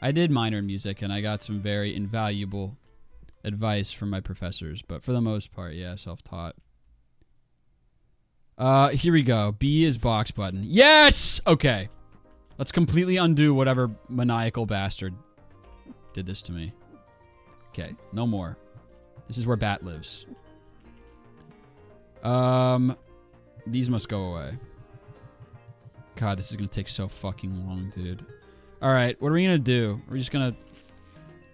I did minor in music, and I got some very invaluable advice from my professors, but for the most part, yeah, self-taught. Here we go. B is box button. Yes! Okay. Let's completely undo whatever maniacal bastard did this to me. Okay, no more. This is where Bat lives. These must go away. God, this is gonna take so fucking long, dude. Alright, what are we gonna do? We're just gonna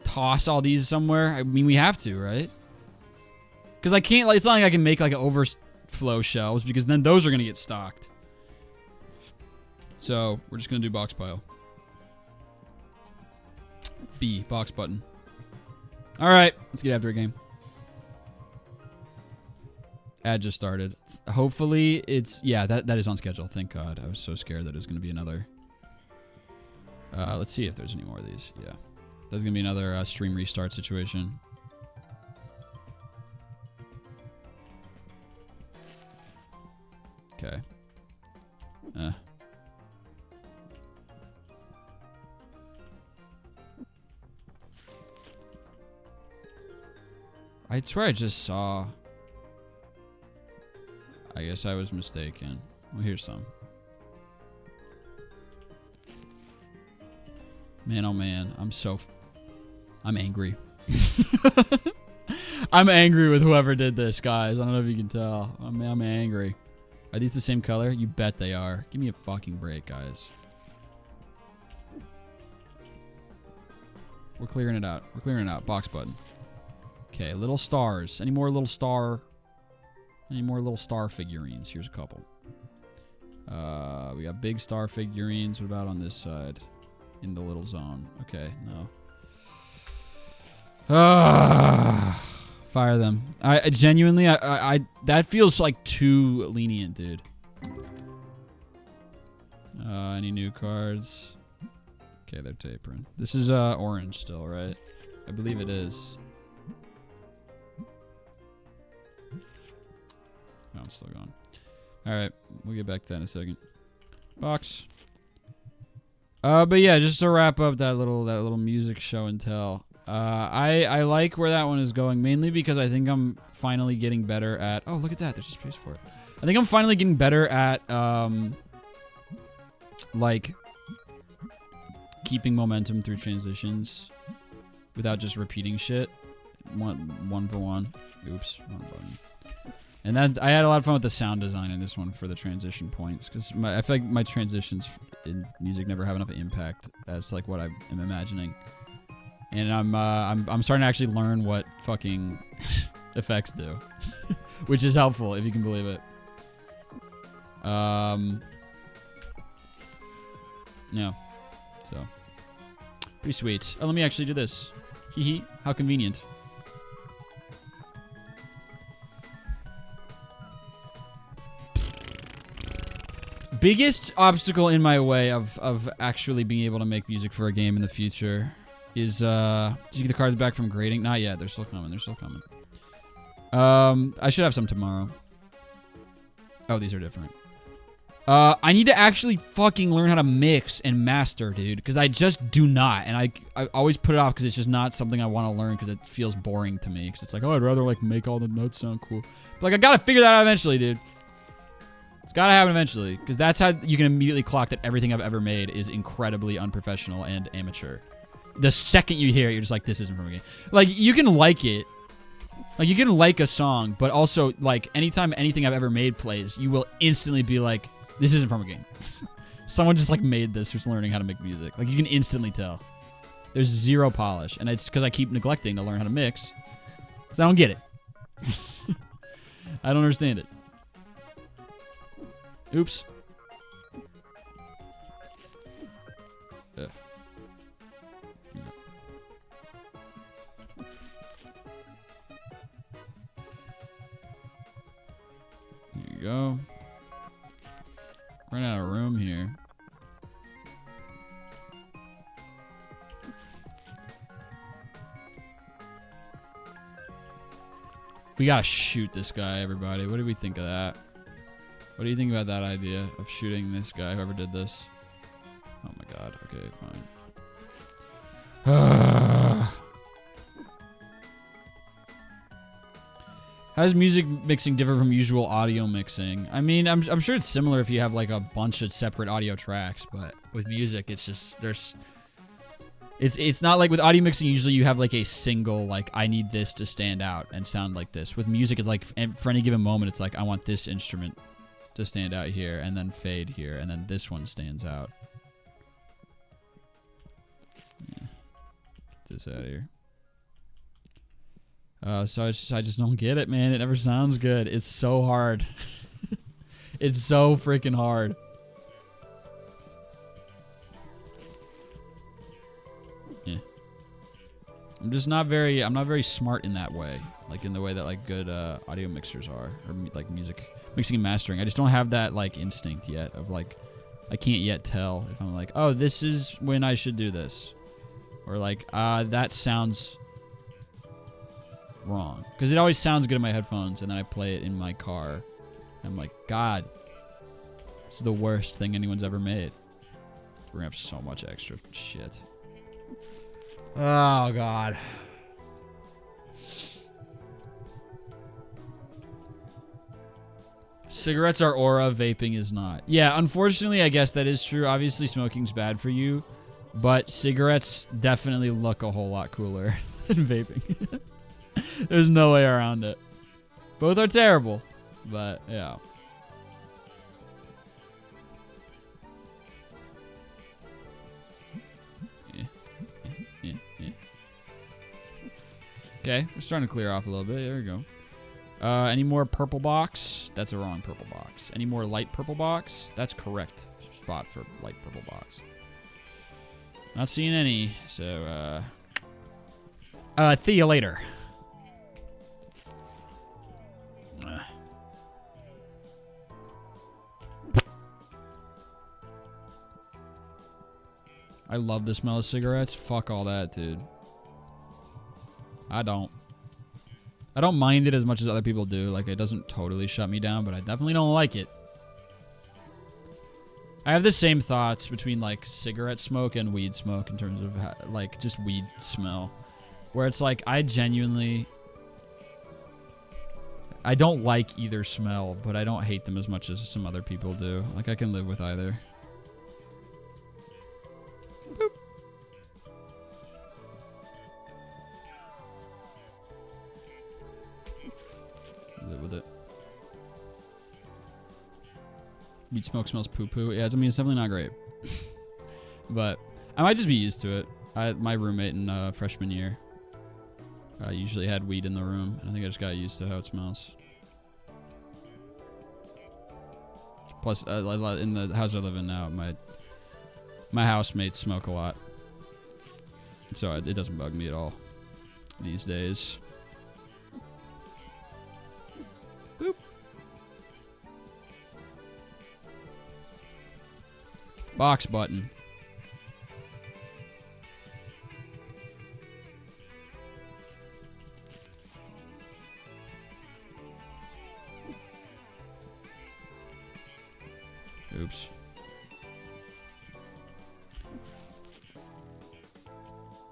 toss all these somewhere? I mean, we have to, right? Because I can't, like, it's not like I can make, like, an overflow shelves, because then those are gonna get stocked. So, we're just gonna do box pile. B, box button. Alright, let's get after a game. Ad just started. Hopefully it's... Yeah, that is on schedule. Thank God. I was so scared that it was going to be another... let's see if there's any more of these. Yeah. There's going to be another stream restart situation. Okay. I swear I just saw... I guess I was mistaken. Well, here's some. Man, oh man. I'm angry. I'm angry with whoever did this, guys. I don't know if you can tell. I'm angry. Are these the same color? You bet they are. Give me a fucking break, guys. We're clearing it out. We're clearing it out. Box button. Okay, little stars. Any more little star figurines? Here's a couple. We got big star figurines. What about on this side? In the little zone. Okay, no. Fire them. I genuinely, that feels like too lenient, dude. Any new cards? Okay, they're tapering. This is orange still, right? I believe it is. No, I'm still going. Alright, we'll get back to that in a second. Box. But yeah, just to wrap up that little music show and tell. I like where that one is going, mainly because I think I'm finally getting better at... Oh, look at that. There's a space for it. I think I'm finally getting better at, like, keeping momentum through transitions without just repeating shit. One for one. Oops, wrong button. And that I had a lot of fun with the sound design in this one for the transition points, because I feel like my transitions in music never have enough impact as like what I am imagining. And I'm starting to actually learn what fucking effects do, which is helpful if you can believe it. Yeah, so pretty sweet. Oh, let me actually do this. Hee hee. How convenient. Biggest obstacle in my way of actually being able to make music for a game in the future is, did you get the cards back from grading? Not yet. They're still coming. They're still coming. I should have some tomorrow. Oh, these are different. I need to actually fucking learn how to mix and master, dude, because I just do not, and I always put it off because it's just not something I want to learn because it feels boring to me, because it's like, oh, I'd rather, like, make all the notes sound cool. But, like, I gotta figure that out eventually, dude. It's gotta happen eventually, because that's how you can immediately clock that everything I've ever made is incredibly unprofessional and amateur. The second you hear it, you're just like, this isn't from a game. Like, you can like it. Like, you can like a song, but also, like, anytime anything I've ever made plays, you will instantly be like, this isn't from a game. Someone just, like, made this who's learning how to make music. Like, you can instantly tell. There's zero polish, and it's because I keep neglecting to learn how to mix, because I don't get it. I don't understand it. Oops. Ugh. There you go. Run out of room here. We gotta shoot this guy, everybody. What do we think of that? What do you think about that idea of shooting this guy, whoever did this? Oh my god. Okay, fine. How does music mixing differ from usual audio mixing? I mean, I'm sure it's similar if you have like a bunch of separate audio tracks, but with music, it's just it's not like with audio mixing. Usually, you have like a single like I need this to stand out and sound like this. With music, it's like for any given moment, it's like I want this instrument to stand out here and then fade here and then this one stands out. Yeah. Get this out of here. So I just don't get it, man. It never sounds good. It's so hard. It's so freaking hard. Yeah. I'm not very smart in that way. Like in the way that like good audio mixers are, or like music mixing and mastering. I just don't have that like instinct yet of like, I can't yet tell if I'm like, oh, this is when I should do this. Or like, that sounds wrong, because it always sounds good in my headphones, and then I play it in my car. I'm like, God, this is the worst thing anyone's ever made. We're gonna have so much extra shit. Oh God. Cigarettes are aura, vaping is not. Yeah, unfortunately, I guess that is true. Obviously, smoking's bad for you, but cigarettes definitely look a whole lot cooler than vaping. There's no way around it. Both are terrible, but yeah. Okay, we're starting to clear off a little bit. There we go. Any more purple box? That's a wrong purple box. Any more light purple box? That's correct spot for light purple box. Not seeing any, so see you later. I love the smell of cigarettes. Fuck all that, dude. I don't mind it as much as other people do. Like, it doesn't totally shut me down, but I definitely don't like it. I have the same thoughts between, like, cigarette smoke and weed smoke in terms of, like, just weed smell. Where it's like, I don't like either smell, but I don't hate them as much as some other people do. Like, I can live with either. Boop. Live with it. Weed smoke smells poo-poo. Yeah, I mean, it's definitely not great. But I might just be used to it. My roommate in freshman year usually had weed in the room, and I think I just got used to how it smells. Plus, in the house I live in now, my housemates smoke a lot, so it doesn't bug me at all these days. Boop. Box button. Oops.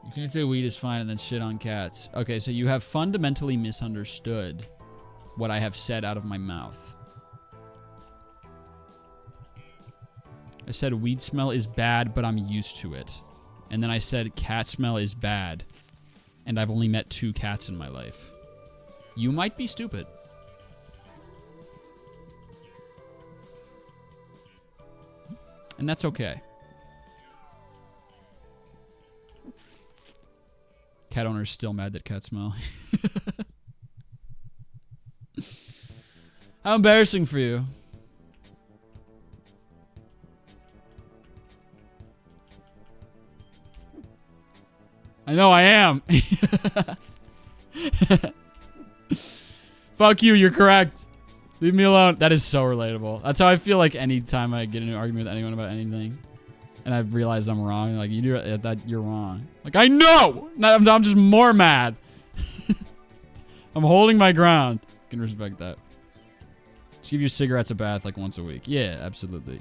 You can't say weed is fine and then shit on cats. Okay, so you have fundamentally misunderstood what I have said out of my mouth. I said weed smell is bad, but I'm used to it. And then I said cat smell is bad. And I've only met 2 cats in my life. You might be stupid. And that's okay. Cat owner is still mad that cats smell. How embarrassing for you. I know I am. Fuck you, you're correct. Leave me alone. That is so relatable. That's how I feel like anytime I get in an argument with anyone about anything. And I realize I'm wrong. Like, you do that, you're wrong. Like, I know! I'm just more mad. I'm holding my ground. I can respect that. Just give your cigarettes a bath like once a week. Yeah, absolutely.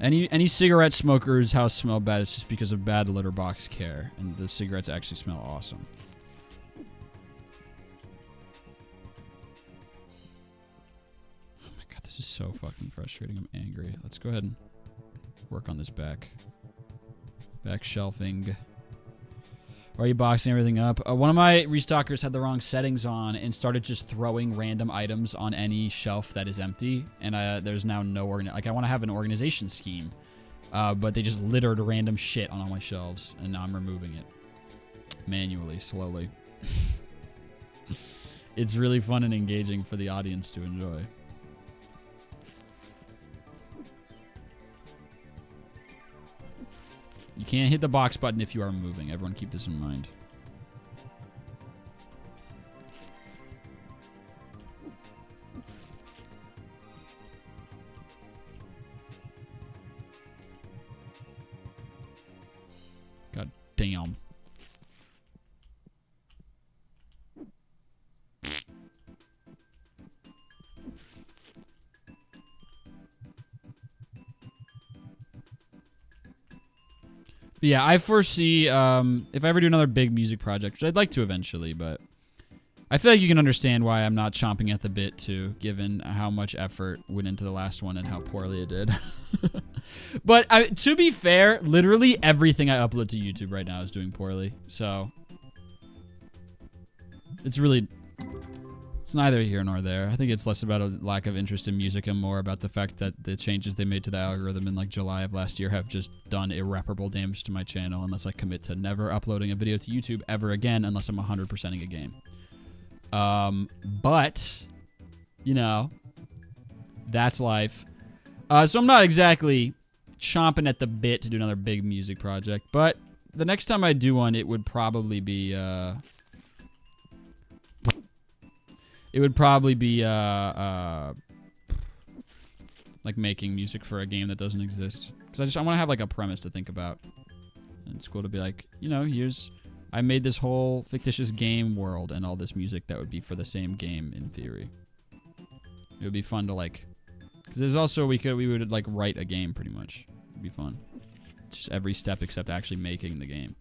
Any cigarette smoker's house smell bad, it's just because of bad litter box care. And the cigarettes actually smell awesome. This is so fucking frustrating. I'm angry. Let's go ahead and work on this back shelving. Why are you boxing everything up? One of my restockers had the wrong settings on and started just throwing random items on any shelf that is empty. And there's now no like I want to have an organization scheme, but they just littered random shit on all my shelves, and now I'm removing it manually, slowly. It's really fun and engaging for the audience to enjoy. You can't hit the box button if you are moving. Everyone keep this in mind. God damn. But yeah, I foresee if I ever do another big music project, which I'd like to eventually, but I feel like you can understand why I'm not chomping at the bit too, given how much effort went into the last one and how poorly it did. But to be fair, literally everything I upload to YouTube right now is doing poorly, so it's neither here nor there. I think it's less about a lack of interest in music and more about the fact that the changes they made to the algorithm in like July of last year have just done irreparable damage to my channel unless I commit to never uploading a video to YouTube ever again unless I'm 100%ing a game. But, you know, that's life. So I'm not exactly chomping at the bit to do another big music project, but the next time I do one, it would probably be, like making music for a game that doesn't exist. Because I want to have like a premise to think about. And it's cool to be like, you know, I made this whole fictitious game world and all this music that would be for the same game in theory. It would be fun to like, because there's also, we would like write a game pretty much. It'd be fun. Just every step except actually making the game.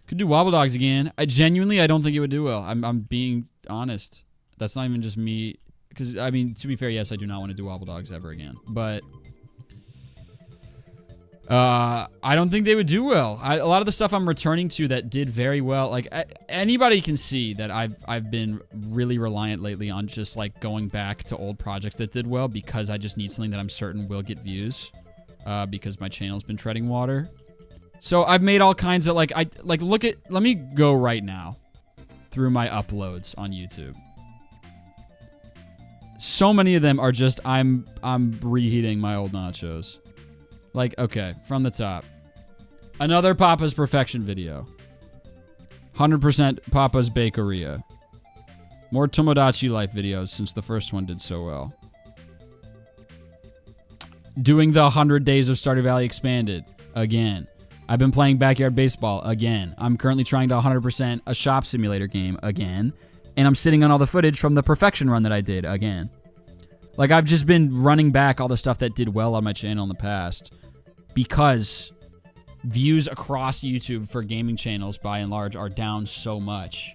Could do Wobble Dogs again. I don't think it would do well. I'm being honest. That's not even just me. Because, I mean, to be fair, yes, I do not want to do Wobble Dogs ever again. But I don't think they would do well. A lot of the stuff I'm returning to that did very well, like anybody can see that I've been really reliant lately on just like going back to old projects that did well because I just need something that I'm certain will get views because my channel's been treading water. So I've made all kinds of like let me go right now through my uploads on YouTube. So many of them are just I'm reheating my old nachos. Like, okay, from the top. Another Papa's Perfection video. 100% Papa's Bakeria. More Tomodachi Life videos since the first one did so well. Doing the 100 Days of Stardew Valley Expanded again. I've been playing Backyard Baseball again. I'm currently trying to 100% a shop simulator game again. And I'm sitting on all the footage from the perfection run that I did again. Like, I've just been running back all the stuff that did well on my channel in the past. Because views across YouTube for gaming channels, by and large, are down so much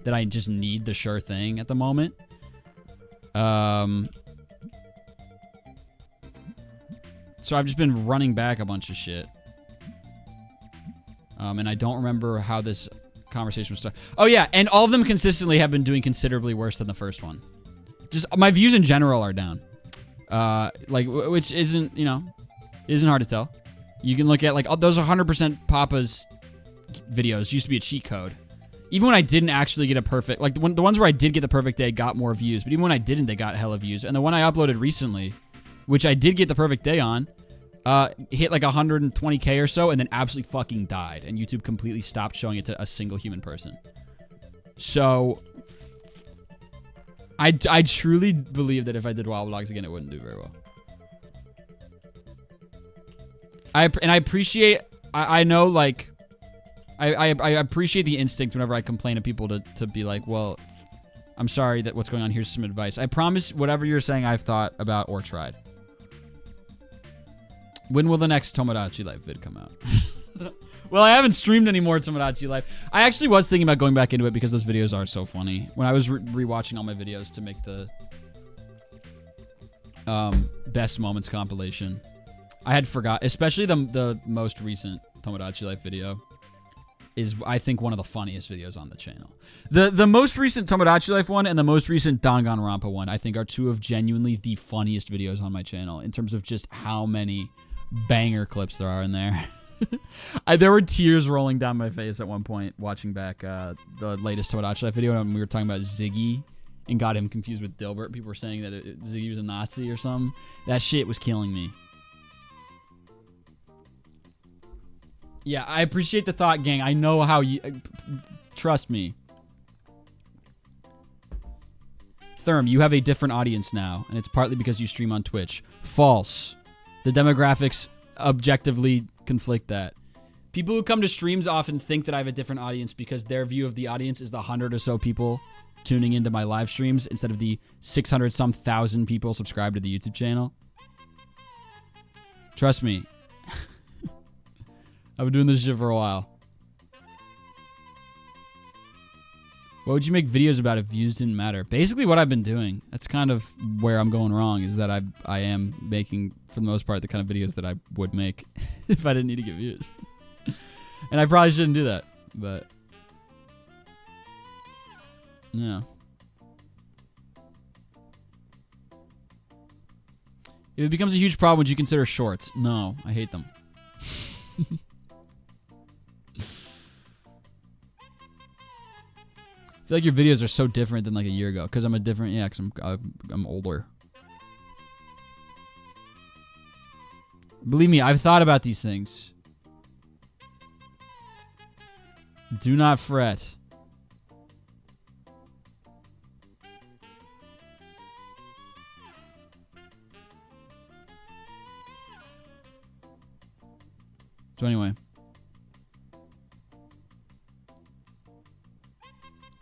that I just need the sure thing at the moment. So I've just been running back a bunch of shit. And I don't remember how this conversation was started. Oh, yeah, and all of them consistently have been doing considerably worse than the first one. Just, my views in general are down. Like, which isn't, you know, isn't hard to tell. You can look at, like, those 100% Papa's videos used to be a cheat code. Even when I didn't actually get a perfect, like, the ones where I did get the perfect day got more views, but even when I didn't, they got hella views. And the one I uploaded recently, which I did get the perfect day on, hit like 120K or so, and then absolutely fucking died. And YouTube completely stopped showing it to a single human person. So, I truly believe that if I did Wild Vlogs again, it wouldn't do very well. I appreciate, I know, like, I appreciate the instinct whenever I complain to people to be like, well, I'm sorry that what's going on, here's some advice. I promise whatever you're saying I've thought about or tried. When will the next Tomodachi Life vid come out? Well, I haven't streamed any more Tomodachi Life. I actually was thinking about going back into it because those videos are so funny. When I was rewatching all my videos to make the best moments compilation, I had forgot, especially the most recent Tomodachi Life video is, I think, one of the funniest videos on the channel. The most recent Tomodachi Life one and the most recent Danganronpa one, I think, are two of genuinely the funniest videos on my channel in terms of just how many banger clips there are in there. There were tears rolling down my face at one point watching back the latest Tomodachi Life video when we were talking about Ziggy and got him confused with Dilbert. People were saying that Ziggy was a Nazi or something. That shit was killing me. Yeah, I appreciate the thought, gang. I know how you... trust me. Therm, you have a different audience now, and it's partly because you stream on Twitch. False. The demographics objectively conflict that. People who come to streams often think that I have a different audience because their view of the audience is the 100 or so people tuning into my live streams instead of the 600-some thousand people subscribed to the YouTube channel. Trust me. I've been doing this shit for a while. What would you make videos about if views didn't matter? Basically what I've been doing. That's kind of where I'm going wrong, is that I am making, for the most part, the kind of videos that I would make if I didn't need to get views. And I probably shouldn't do that, but... yeah. If it becomes a huge problem, would you consider shorts? No, I hate them. I feel like your videos are so different than like a year ago because I'm a different, yeah, because I'm older. Believe me, I've thought about these things. Do not fret. So anyway.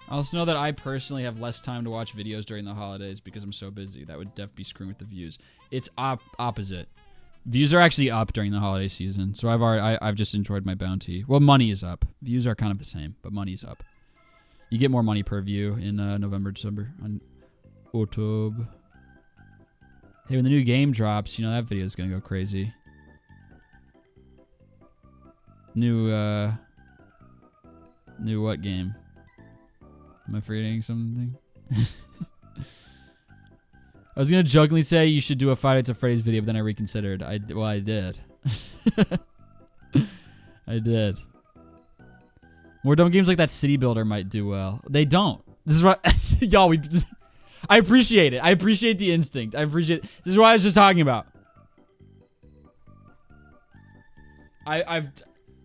I also know that I personally have less time to watch videos during the holidays because I'm so busy. That would definitely be screwing with the views. It's opposite. Views are actually up during the holiday season, so I've just enjoyed my bounty. Well, money is up. Views are kind of the same, but money's up. You get more money per view in November, December, on October. Hey, when the new game drops, you know that video is gonna go crazy. New what game? Am I forgetting something? I was going to jokingly say you should do a Five Nights at Freddy's video, but then I reconsidered. Well, I did. I did. More dumb games like that City Builder might do well. They don't. This is what... y'all, I appreciate it. I appreciate the instinct. I appreciate... This is what I was just talking about.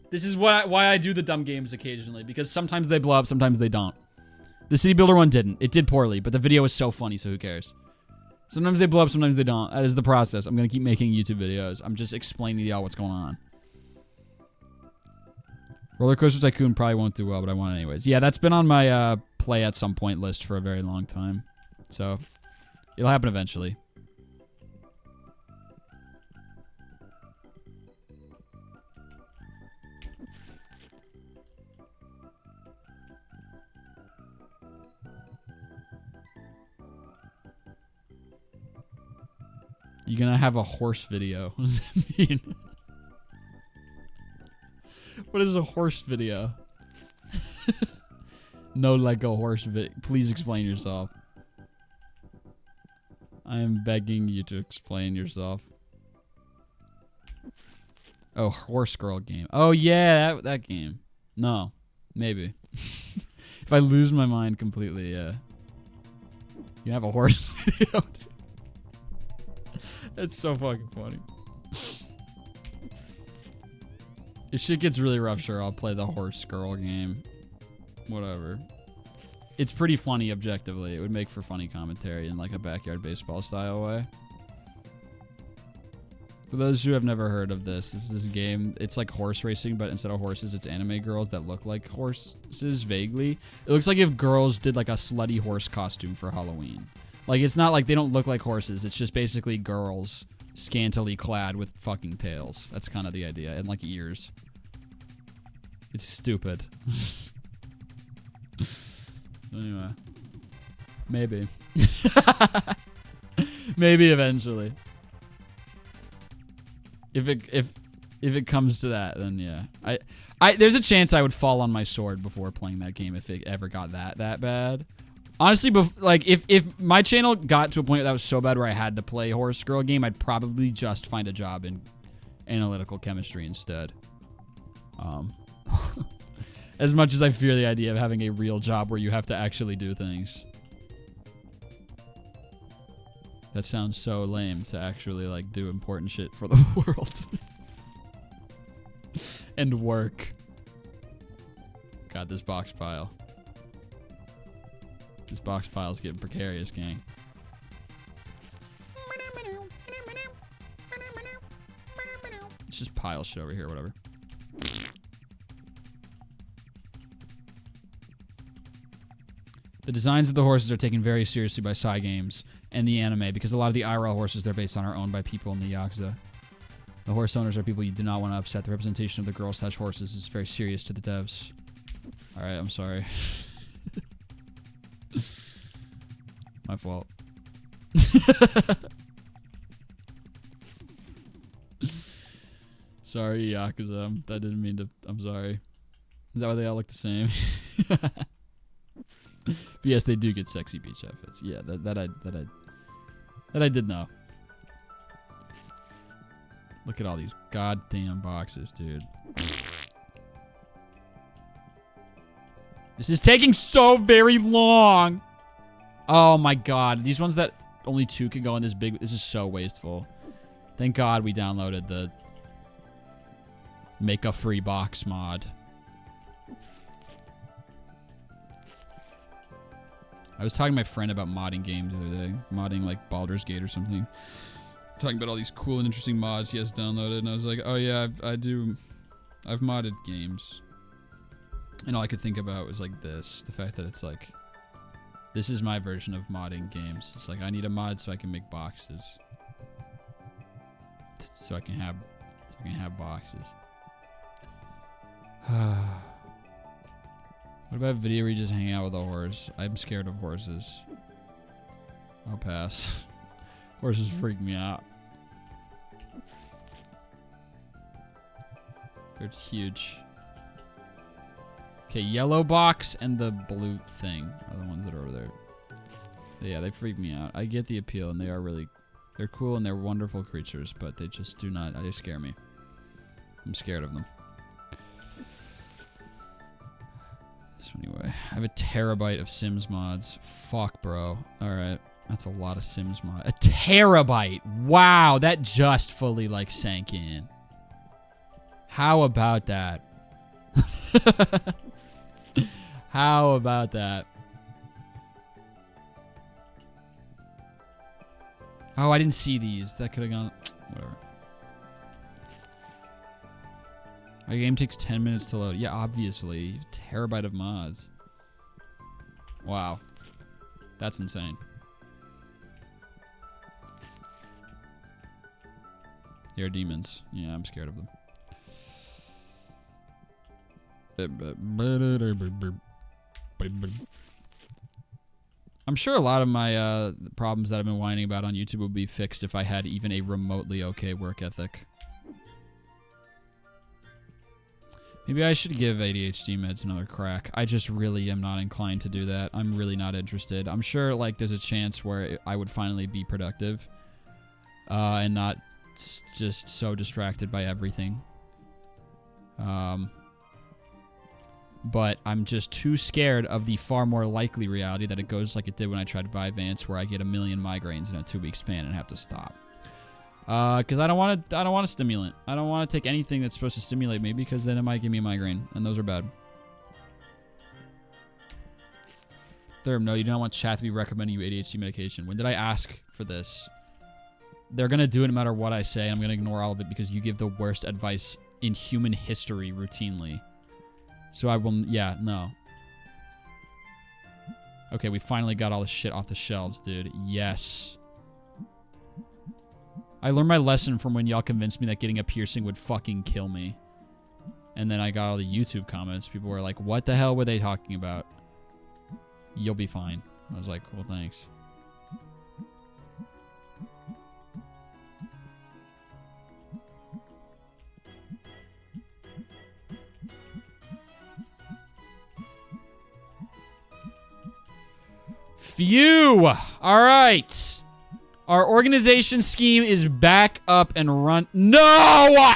This is why I do the dumb games occasionally, because sometimes they blow up, sometimes they don't. The city builder one didn't. It did poorly, but the video was so funny, so who cares? Sometimes they blow up, sometimes they don't. That is the process. I'm going to keep making YouTube videos. I'm just explaining to y'all what's going on. Roller Coaster Tycoon probably won't do well, but I want it anyways. Yeah, that's been on my play at some point list for a very long time. So, it'll happen eventually. You're gonna have a horse video. What does that mean? What is a horse video? No Lego horse video. Please explain yourself. I am begging you to explain yourself. Oh, horse girl game. Oh yeah, that game. No, maybe. If I lose my mind completely, yeah. You have a horse video. That's so fucking funny. If shit gets really rough, sure, I'll play the horse girl game. Whatever. It's pretty funny objectively. It would make for funny commentary in like a backyard baseball style way. For those who have never heard of this is this game. It's like horse racing, but instead of horses, it's anime girls that look like horses vaguely. It looks like if girls did like a slutty horse costume for Halloween. Like, it's not like they don't look like horses. It's just basically girls scantily clad with fucking tails. That's kind of the idea. And, like, ears. It's stupid. Anyway. Maybe. Maybe eventually. If it comes to that, then yeah. There's a chance I would fall on my sword before playing that game if it ever got that bad. Honestly, like if my channel got to a point that was so bad where I had to play horse girl game, I'd probably just find a job in analytical chemistry instead. As much as I fear the idea of having a real job where you have to actually do things. That sounds so lame to actually like do important shit for the world. And work. God, this box pile. This box pile's getting precarious, gang. It's just pile shit over here, whatever. The designs of the horses are taken very seriously by Psy Games and the anime because a lot of the IRL horses they're based on are owned by people in the Yakuza. The horse owners are people you do not want to upset. The representation of the girl/horses is very serious to the devs. Alright, I'm sorry. My fault. Sorry, Yakuza. That didn't mean to. I'm sorry. Is that why they all look the same? But yes, they do get sexy beach outfits. Yeah, that I did know. Look at all these goddamn boxes, dude. This is taking so very long. Oh my god. These ones that only 2 can go in this big. This is so wasteful. Thank god we downloaded the make a free box mod. I was talking to my friend about modding games the other day. Modding like Baldur's Gate or something. Talking about all these cool and interesting mods he has downloaded. And I was like, oh yeah, I've modded games. And all I could think about was like this. The fact that it's like, this is my version of modding games. It's like, I need a mod so I can make boxes. So I can have boxes. What about a video where you just hang out with a horse? I'm scared of horses. I'll pass. Horses freak me out. They're huge. Okay, yellow box and the blue thing are the ones that are over there. Yeah, they freak me out. I get the appeal, and they're cool and they're wonderful creatures, but they just do not, they scare me. I'm scared of them. So anyway, I have a terabyte of Sims mods. Fuck, bro. Alright, that's a lot of Sims mods. A terabyte! Wow, that just fully, like, sank in. How about that? How about that? Oh, I didn't see these. That could have gone... Whatever. Our game takes 10 minutes to load. Yeah, obviously. Terabyte of mods. Wow. That's insane. They're demons. Yeah, I'm scared of them. I'm sure a lot of my problems that I've been whining about on YouTube would be fixed if I had even a remotely okay work ethic. Maybe I should give ADHD meds another crack. I just really am not inclined to do that. I'm really not interested. I'm sure like there's a chance where I would finally be productive and not just so distracted by everything. But I'm just too scared of the far more likely reality that it goes like it did when I tried Vyvanse, where I get a million migraines in a 2-week span and have to stop. Because I don't want a stimulant. I don't want to take anything that's supposed to stimulate me because then it might give me a migraine, and those are bad. Third, no, you do not want chat to be recommending you ADHD medication. When did I ask for this? They're gonna do it no matter what I say. I'm gonna ignore all of it because you give the worst advice in human history routinely. So I will, yeah, no. Okay, we finally got all the shit off the shelves, dude. Yes. I learned my lesson from when y'all convinced me that getting a piercing would fucking kill me. And then I got all the YouTube comments. People were like, what the hell were they talking about? You'll be fine. I was like, well, thanks. Phew! All right. Our organization scheme is back up and run. No!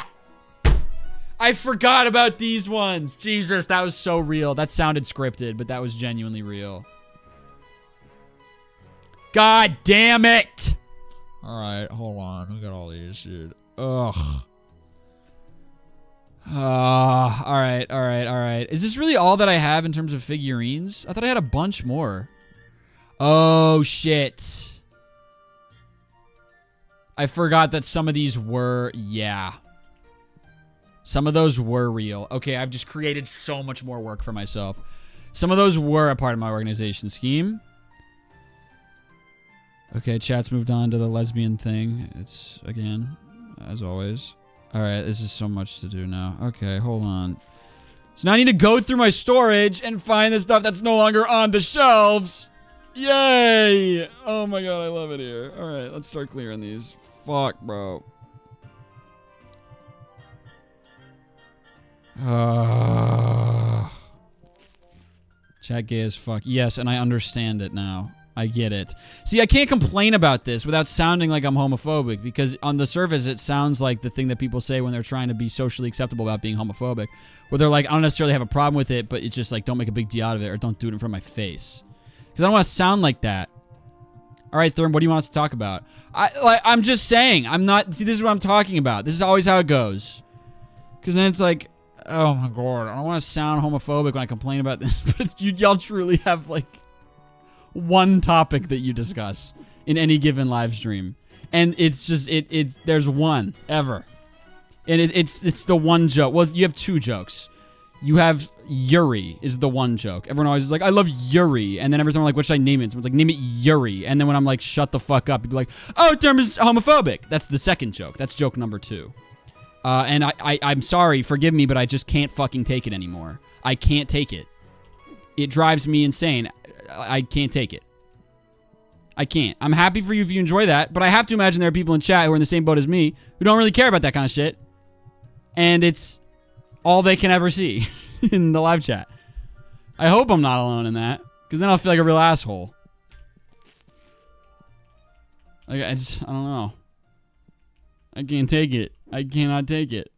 I forgot about these ones. Jesus, that was so real. That sounded scripted, but that was genuinely real. God damn it! All right, hold on. We got all these, dude. Ugh. All right. Is this really all that I have in terms of figurines? I thought I had a bunch more. Oh, shit. I forgot that some of these were, yeah. Some of those were real. Okay, I've just created so much more work for myself. Some of those were a part of my organization scheme. Okay, chat's moved on to the lesbian thing. It's, again, as always. All right, this is so much to do now. Okay, hold on. So now I need to go through my storage and find the stuff that's no longer on the shelves. Yay! Oh my god, I love it here. All right, let's start clearing these. Fuck, bro. Chat gay as fuck. Yes, and I understand it now. I get it. See, I can't complain about this without sounding like I'm homophobic, because on the surface, it sounds like the thing that people say when they're trying to be socially acceptable about being homophobic, where they're like, I don't necessarily have a problem with it, but it's just like, don't make a big deal out of it, or don't do it in front of my face. Because I don't want to sound like that. All right, Thurm, what do you want us to talk about? I'm just saying. I'm not... See, this is what I'm talking about. This is always how it goes. Because then it's like, oh my god, I don't want to sound homophobic when I complain about this, but y'all truly have, like, one topic that you discuss in any given live stream. And it's just... there's one, ever. And it's the one joke. Well, you have two jokes. You have Yuri is the one joke. Everyone always is like, I love Yuri. And then every time I'm like, what should I name it? Someone's like, name it Yuri. And then when I'm like, shut the fuck up, people are like, oh, term is homophobic. That's the second joke. That's joke number 2. And I'm sorry, forgive me, but I just can't fucking take it anymore. I can't take it. It drives me insane. I can't take it. I can't. I'm happy for you if you enjoy that, but I have to imagine there are people in chat who are in the same boat as me who don't really care about that kind of shit. And it's all they can ever see in the live chat. I hope I'm not alone in that, because then I'll feel like a real asshole. Like, I don't know. I can't take it. I cannot take it.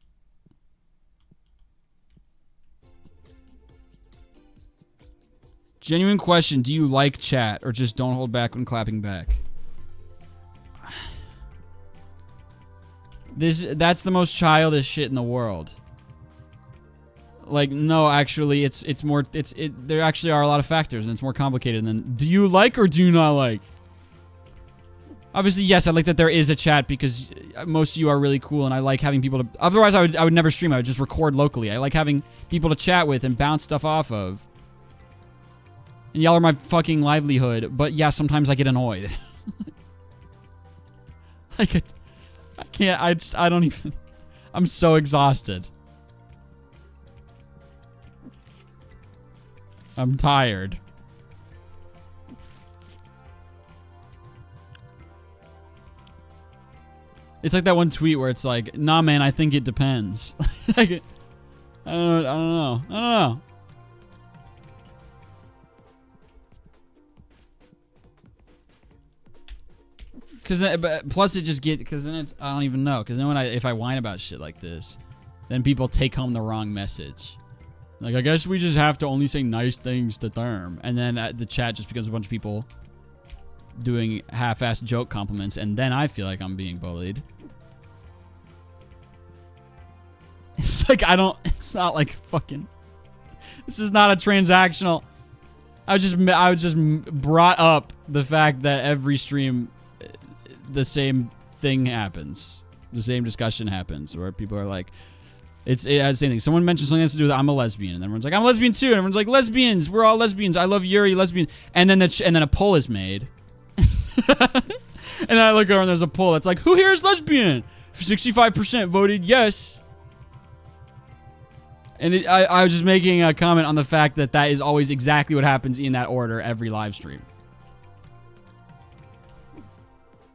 Genuine question, do you like chat, or just don't hold back when clapping back? That's the most childish shit in the world. Like, no, actually, it's more, there actually are a lot of factors, and it's more complicated than, do you like or do you not like? Obviously, yes, I like that there is a chat because most of you are really cool, and I like having people to... Otherwise, I would never stream. I would just record locally. I like having people to chat with and bounce stuff off of. And y'all are my fucking livelihood. But yeah, sometimes I get annoyed. I can't... I don't even... I'm so exhausted. I'm tired. It's like that one tweet where it's like, nah, man, I think it depends. Like, I don't know. Plus it just because then I don't even know. Because then if I whine about shit like this, then people take home the wrong message. Like, I guess we just have to only say nice things to Therm. And then the chat just becomes a bunch of people doing half-assed joke compliments, and then I feel like I'm being bullied. It's like, it's not like fucking, this is not a transactional. I just brought up the fact that every stream, the same thing happens. The same discussion happens where people are like, it has the same thing. Someone mentions something that has to do with I'm a lesbian, and everyone's like, I'm a lesbian too, and everyone's like, lesbians, we're all lesbians. I love Yuri, lesbian. And then a poll is made. And I look over and there's a poll that's like, who here is lesbian? 65% voted yes. And I was just making a comment on the fact that is always exactly what happens in that order every live stream.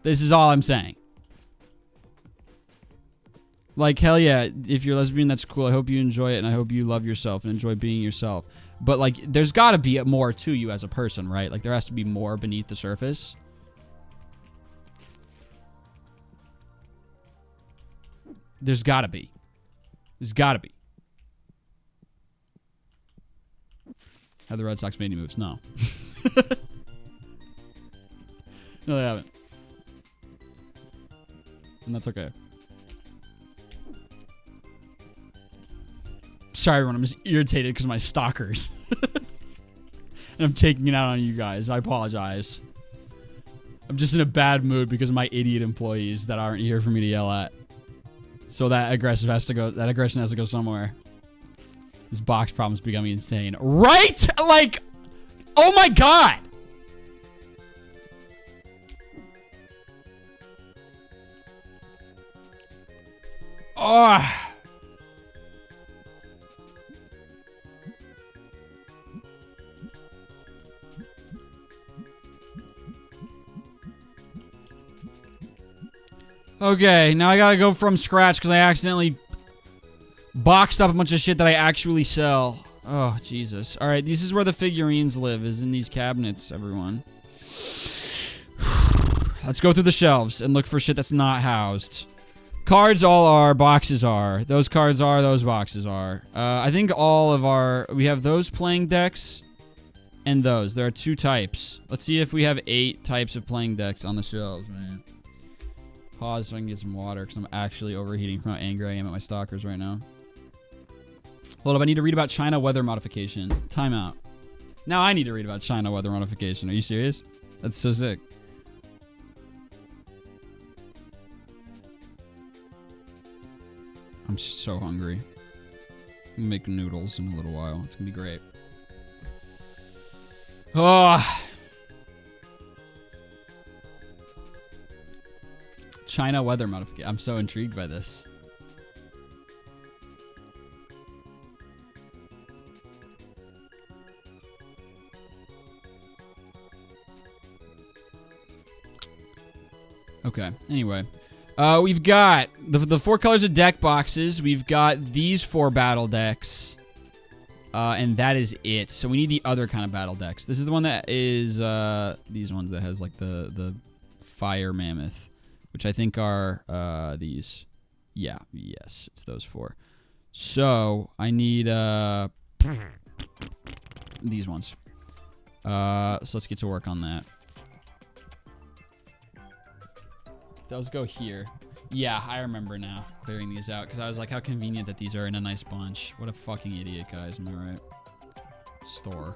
This is all I'm saying. Like, hell yeah, if you're lesbian, that's cool. I hope you enjoy it, and I hope you love yourself and enjoy being yourself. But, like, there's got to be more to you as a person, right? Like, there has to be more beneath the surface. There's got to be. There's got to be. Have the Red Sox made any moves? No. No, they haven't. And that's okay. Sorry, everyone. I'm just irritated because of my stalkers. And I'm taking it out on you guys. I apologize. I'm just in a bad mood because of my idiot employees that aren't here for me to yell at. So that aggression has to go somewhere. This box problem's becoming insane. Right? Like, oh my god! Oh. Okay, now I gotta go from scratch because I accidentally boxed up a bunch of shit that I actually sell. Oh, Jesus. Alright, this is where the figurines live, is in these cabinets, everyone. Let's go through the shelves and look for shit that's not housed. Cards all are, boxes are. Those cards are, those boxes are. I think all of our... We have those playing decks and those. There are 2 types. Let's see if we have 8 types of playing decks on the shelves, man. Pause so I can get some water because I'm actually overheating from how angry I am at my stalkers right now. Hold up, I need to read about China weather modification. Time out. Now I need to read about China weather modification. Are you serious? That's so sick. I'm so hungry. I'm gonna make noodles in a little while. It's gonna be great. Oh. China weather modification. I'm so intrigued by this. Okay, anyway. We've got the 4 colors of deck boxes. We've got these 4 battle decks. And that is it. So we need the other kind of battle decks. This is the one that is these ones that has like the fire mammoth, which I think are these. Yeah, yes, it's those 4. So I need these ones. So let's get to work on that. Those go here. Yeah, I remember now clearing these out because I was like, how convenient that these are in a nice bunch. What a fucking idiot, guys. Am I right? Store.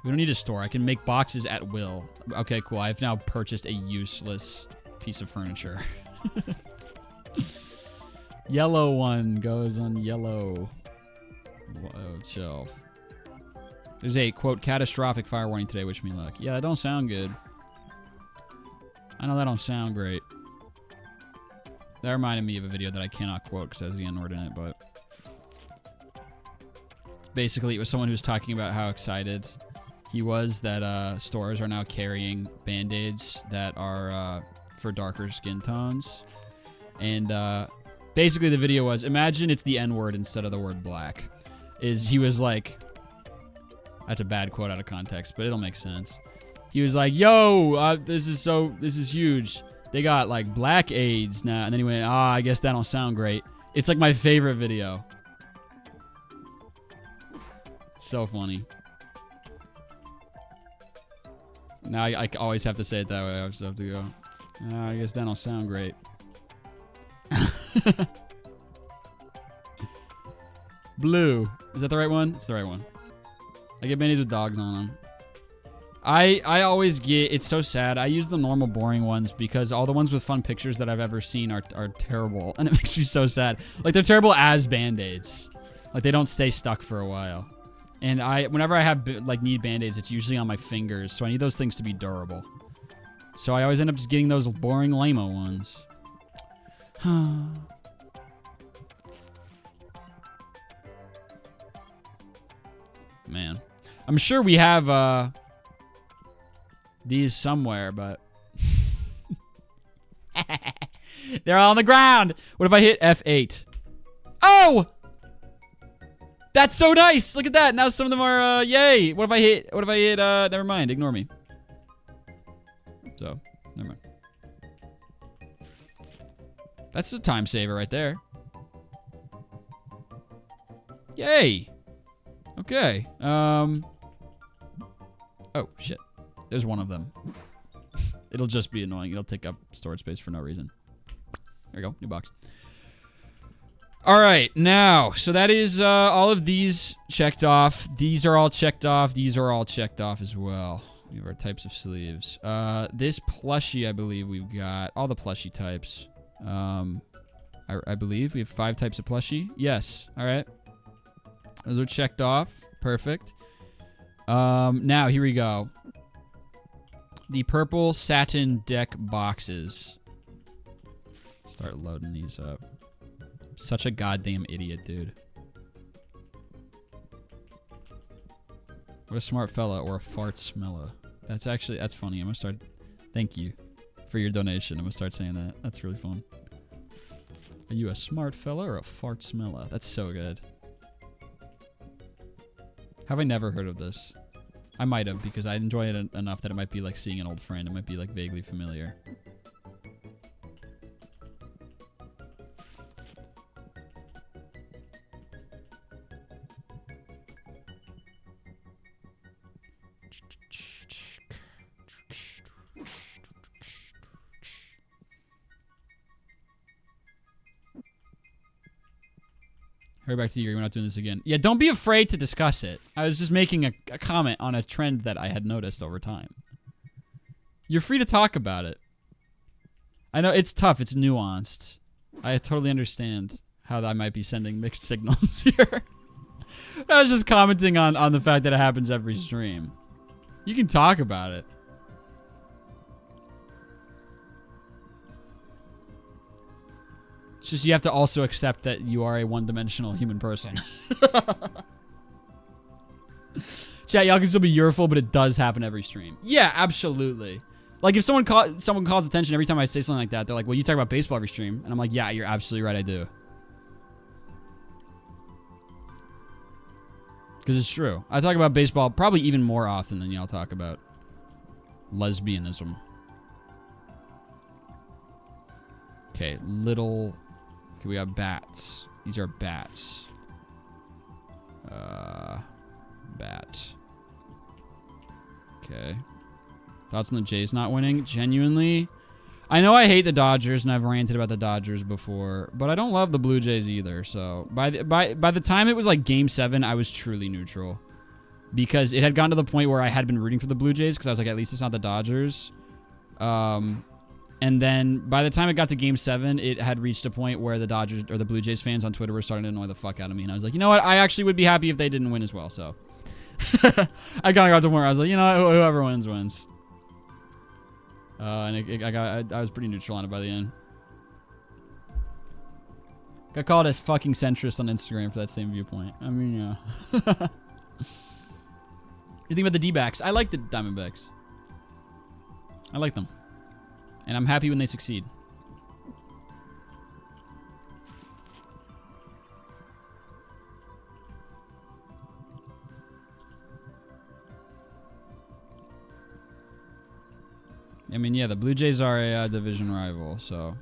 We don't need a store. I can make boxes at will. Okay, cool. I've now purchased a useless piece of furniture. Yellow one goes on yellow shelf. There's a, quote, catastrophic fire warning today. Wish me luck. Yeah, that don't sound good. I know that don't sound great. That reminded me of a video that I cannot quote because it has the N-word in it, but... Basically, it was someone who was talking about how excited he was that stores are now carrying Band-Aids that are for darker skin tones. And basically the video was, imagine it's the N-word instead of the word black. He was like... That's a bad quote out of context, but it'll make sense. He was like, yo, this is huge. They got, like, black AIDS now. And then he went, I guess that don't sound great. It's, like, my favorite video. It's so funny. Now I always have to say it that way. I just have to go, I guess that don't sound great. Blue. Is that the right one? It's the right one. I get Band-Aids with dogs on them. I always get, it's so sad. I use the normal boring ones because all the ones with fun pictures that I've ever seen are terrible. And it makes me so sad. Like, they're terrible as Band-Aids. Like, they don't stay stuck for a while. And whenever I have, like, need Band-Aids, it's usually on my fingers. So I need those things to be durable. So I always end up just getting those boring lame-o ones. Man. I'm sure we have, these somewhere, but... They're all on the ground! What if I hit F8? Oh! That's so nice! Look at that! Now some of them are, yay! What if I hit, never mind, ignore me. So, never mind. That's a time saver right there. Yay! Okay, oh, shit. There's one of them. It'll just be annoying. It'll take up storage space for no reason. There you go. New box. All right. Now, so that is all of these checked off. These are all checked off. These are all checked off as well. We have our types of sleeves. This plushie, I believe we've got. All the plushie types. I believe we have 5 types of plushie. Yes. All right. Those are checked off. Perfect. Now, here we go. The purple satin deck boxes. Start loading these up. Such a goddamn idiot, dude. What a smart fella or a fart smella. That's funny. I'm gonna start. Thank you for your donation. I'm gonna start saying that. That's really fun. Are you a smart fella or a fart smella? That's so good. Have I never heard of this? I might have, because I enjoy it enough that it might be like seeing an old friend. It might be like vaguely familiar. Hurry back to you. We're not doing this again. Yeah, don't be afraid to discuss it. I was just making a comment on a trend that I had noticed over time. You're free to talk about it. I know it's tough. It's nuanced. I totally understand how I might be sending mixed signals here. I was just commenting on the fact that it happens every stream. You can talk about it. It's just you have to also accept that you are a one-dimensional human person. Chat, y'all can still be yearful, but it does happen every stream. Yeah, absolutely. Like, if someone calls attention every time I say something like that, they're like, well, you talk about baseball every stream. And I'm like, yeah, you're absolutely right, I do. Because it's true. I talk about baseball probably even more often than y'all talk about lesbianism. Okay, little... Okay, we got bats. These are bats. Bat. Okay. Thoughts on the Jays not winning? Genuinely? I know I hate the Dodgers, and I've ranted about the Dodgers before, but I don't love the Blue Jays either, so... By the time it was, like, Game 7, I was truly neutral. because it had gotten to the point where I had been rooting for the Blue Jays because I was like, at least it's not the Dodgers. And then by the time it got to Game 7, it had reached a point where the Dodgers or the Blue Jays fans on Twitter were starting to annoy the fuck out of me. And I was like, you know what? I actually would be happy if they didn't win as well. So I kind of got to the point where I was like, you know, whoever wins, wins. And I was pretty neutral on it by the end. Got called as fucking centrist on Instagram for that same viewpoint. I mean, yeah. You think about the D-backs? I like the Diamondbacks. I like them. And I'm happy when they succeed. I mean, yeah, the Blue Jays are a division rival, so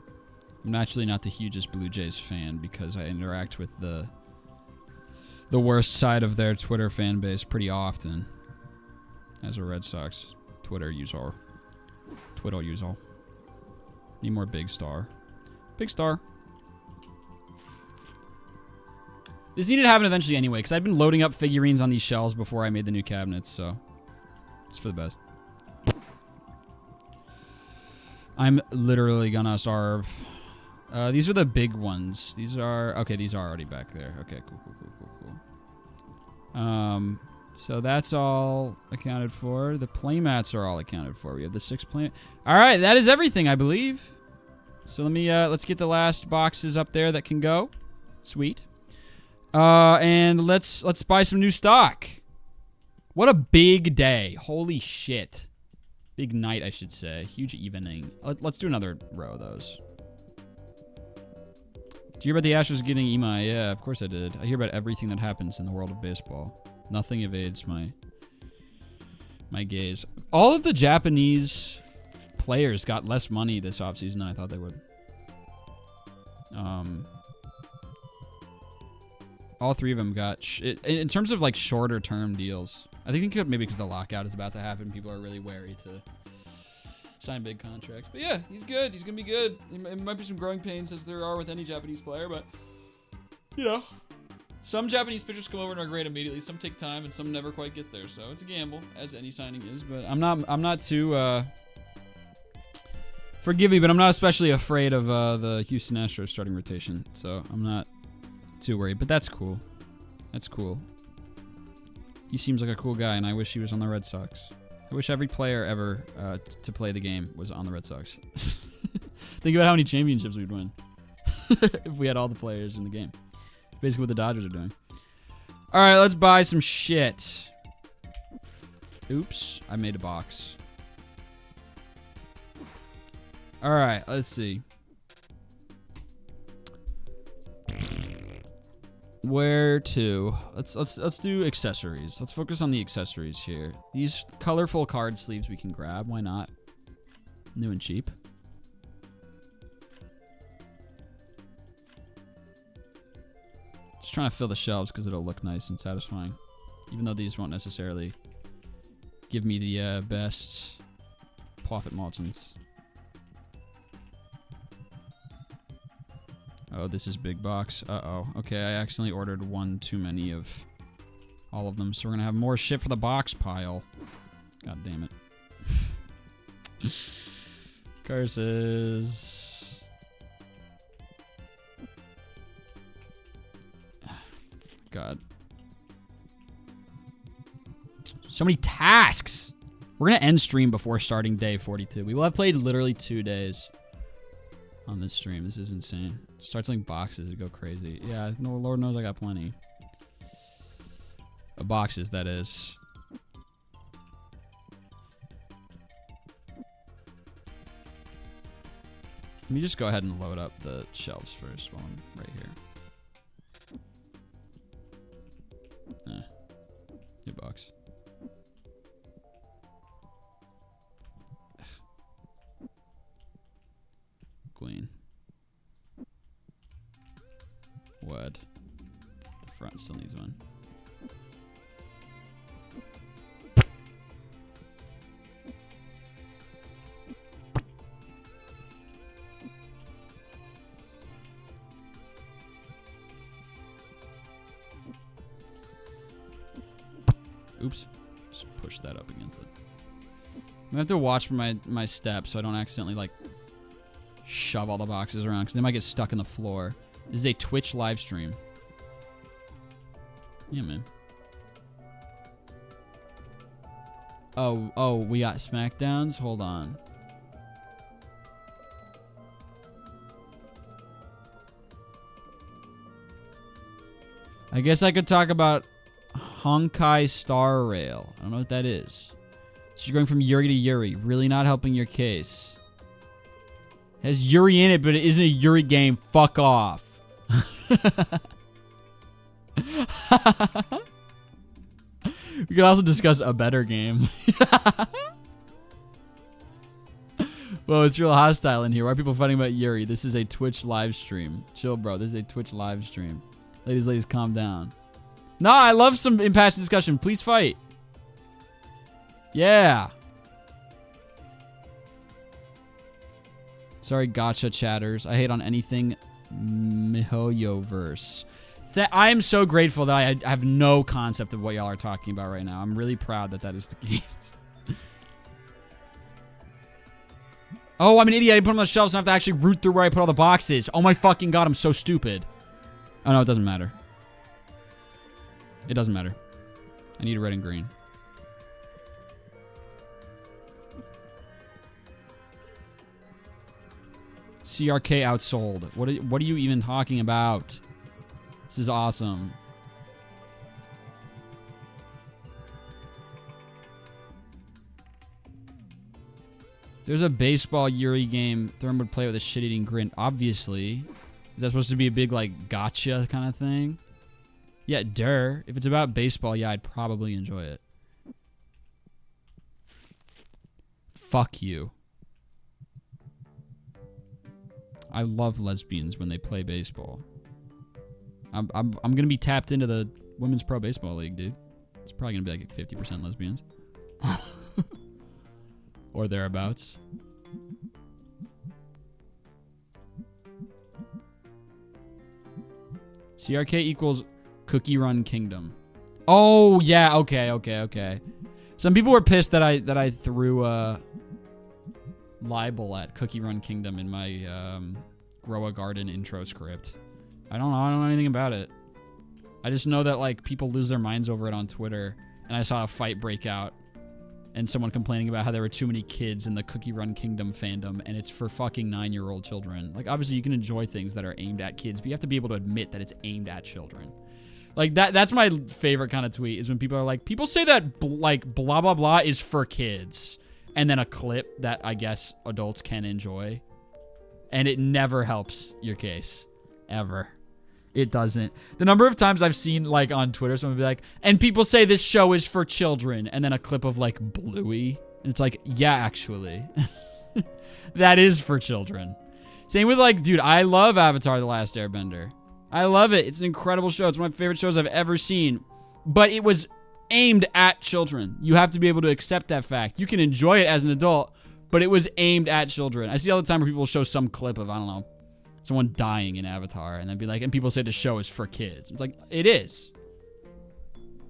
I'm actually not the hugest Blue Jays fan because I interact with the worst side of their Twitter fan base pretty often as a Red Sox Twitter user. Need more Big Star. Big Star. This needed to happen eventually anyway, because I'd been loading up figurines on these shelves before I made the new cabinets, so it's for the best. I'm literally gonna starve. These are the big ones. These are... Okay, these are already back there. Okay, cool. So that's all accounted for. The playmats are all accounted for. We have the 6 play... All right, that is everything, I believe. So let me... let's get the last boxes up there that can go. Sweet. And let's buy some new stock. What a big day. Holy shit. Big night, I should say. Huge evening. Let's do another row of those. Do you hear about the Astros getting EMI? Yeah, of course I did. I hear about everything that happens in the world of baseball. Nothing evades my gaze. All of the Japanese players got less money this offseason than I thought they would. All three of them got... in terms of, like, shorter-term deals. I think maybe because the lockout is about to happen, people are really wary to sign big contracts. But yeah, he's good. He's going to be good. It might be some growing pains as there are with any Japanese player, but, you know, some Japanese pitchers come over and are great immediately. Some take time, and some never quite get there. So it's a gamble, as any signing is. But I'm not too forgive me, but I'm not especially afraid of the Houston Astros starting rotation. So I'm not too worried. But that's cool. That's cool. He seems like a cool guy, and I wish he was on the Red Sox. I wish every player ever to play the game was on the Red Sox. Think about how many championships we'd win if we had all the players in the game. Basically what the Dodgers are doing. All right, let's buy some shit. Oops, I made a box. All right, let's see. Where to? Let's do accessories. Let's focus on the accessories here. These colorful card sleeves we can grab. Why not? New and cheap. Just trying to fill the shelves because it'll look nice and satisfying. Even though these won't necessarily give me the best profit margins. Oh, this is big box. Uh-oh. Okay, I accidentally ordered one too many of all of them, so we're going to have more shit for the box pile. God damn it. Curses. God. So many tasks. We're going to end stream before starting day 42. We will have played literally 2 days on this stream. This is insane. Start selling boxes to go crazy. Yeah, no, Lord knows I got plenty. Boxes, that is. Let me just go ahead and load up the shelves first while I'm right here. New box. Queen. Word. The front still needs one. Oops. Just push that up against it. I have to watch my steps so I don't accidentally, like, shove all the boxes around because they might get stuck in the floor. This is a Twitch live stream. Yeah, man. Oh, we got Smackdowns? Hold on. I guess I could talk about Honkai Star Rail. I don't know what that is. So you're going from Yuri to Yuri. Really not helping your case. It has Yuri in it, but it isn't a Yuri game. Fuck off. We could also discuss a better game. Whoa, it's real hostile in here. Why are people fighting about Yuri? This is a Twitch live stream. Chill, bro. This is a Twitch live stream. Ladies, calm down. Nah, I love some impassioned discussion. Please fight. Yeah. Sorry, gotcha chatters. I hate on anything MiHoYo-verse. I am so grateful that I have no concept of what y'all are talking about right now. I'm really proud that that is the case. Oh, I'm an idiot. I didn't put them on the shelves, so I have to actually root through where I put all the boxes. Oh my fucking god, I'm so stupid. Oh no, it doesn't matter. It doesn't matter. I need red and green. CRK outsold. What are you even talking about? This is awesome. If there's a baseball Yuri game, Thurman would play with a shit-eating grin. Obviously. Is that supposed to be a big, like, gotcha kind of thing? Yeah, If it's about baseball, yeah, I'd probably enjoy it. Fuck you. I love lesbians when they play baseball. I'm gonna be tapped into the Women's Pro Baseball League, dude. It's probably gonna be like 50% lesbians. Or thereabouts. CRK equals Cookie Run Kingdom. Oh yeah, okay. Some people were pissed that I threw libel at Cookie Run Kingdom in my Grow a Garden intro script. I don't know anything about it. I just know that like people lose their minds over it on Twitter, and I saw a fight break out and someone complaining about how there were too many kids in the Cookie Run Kingdom fandom, and it's for fucking 9-year-old children. Like, obviously you can enjoy things that are aimed at kids, but you have to be able to admit that it's aimed at children. Like, that's my favorite kind of tweet, is when people are like, people say that like blah blah blah is for kids, and then a clip that I guess adults can enjoy, and it never helps your case. Ever. It doesn't. The number of times I've seen, like, on Twitter, someone be like, and people say this show is for children, and then a clip of, like, Bluey. And it's like, yeah, actually. That is for children. Same with, like, dude, I love Avatar: The Last Airbender. I love it. It's an incredible show. It's one of my favorite shows I've ever seen. But it was aimed at children. You have to be able to accept that fact. You can enjoy it as an adult, but it was aimed at children. I see all the time where people show some clip of, I don't know, someone dying in Avatar, and then be like, and people say the show is for kids. It's like, it is.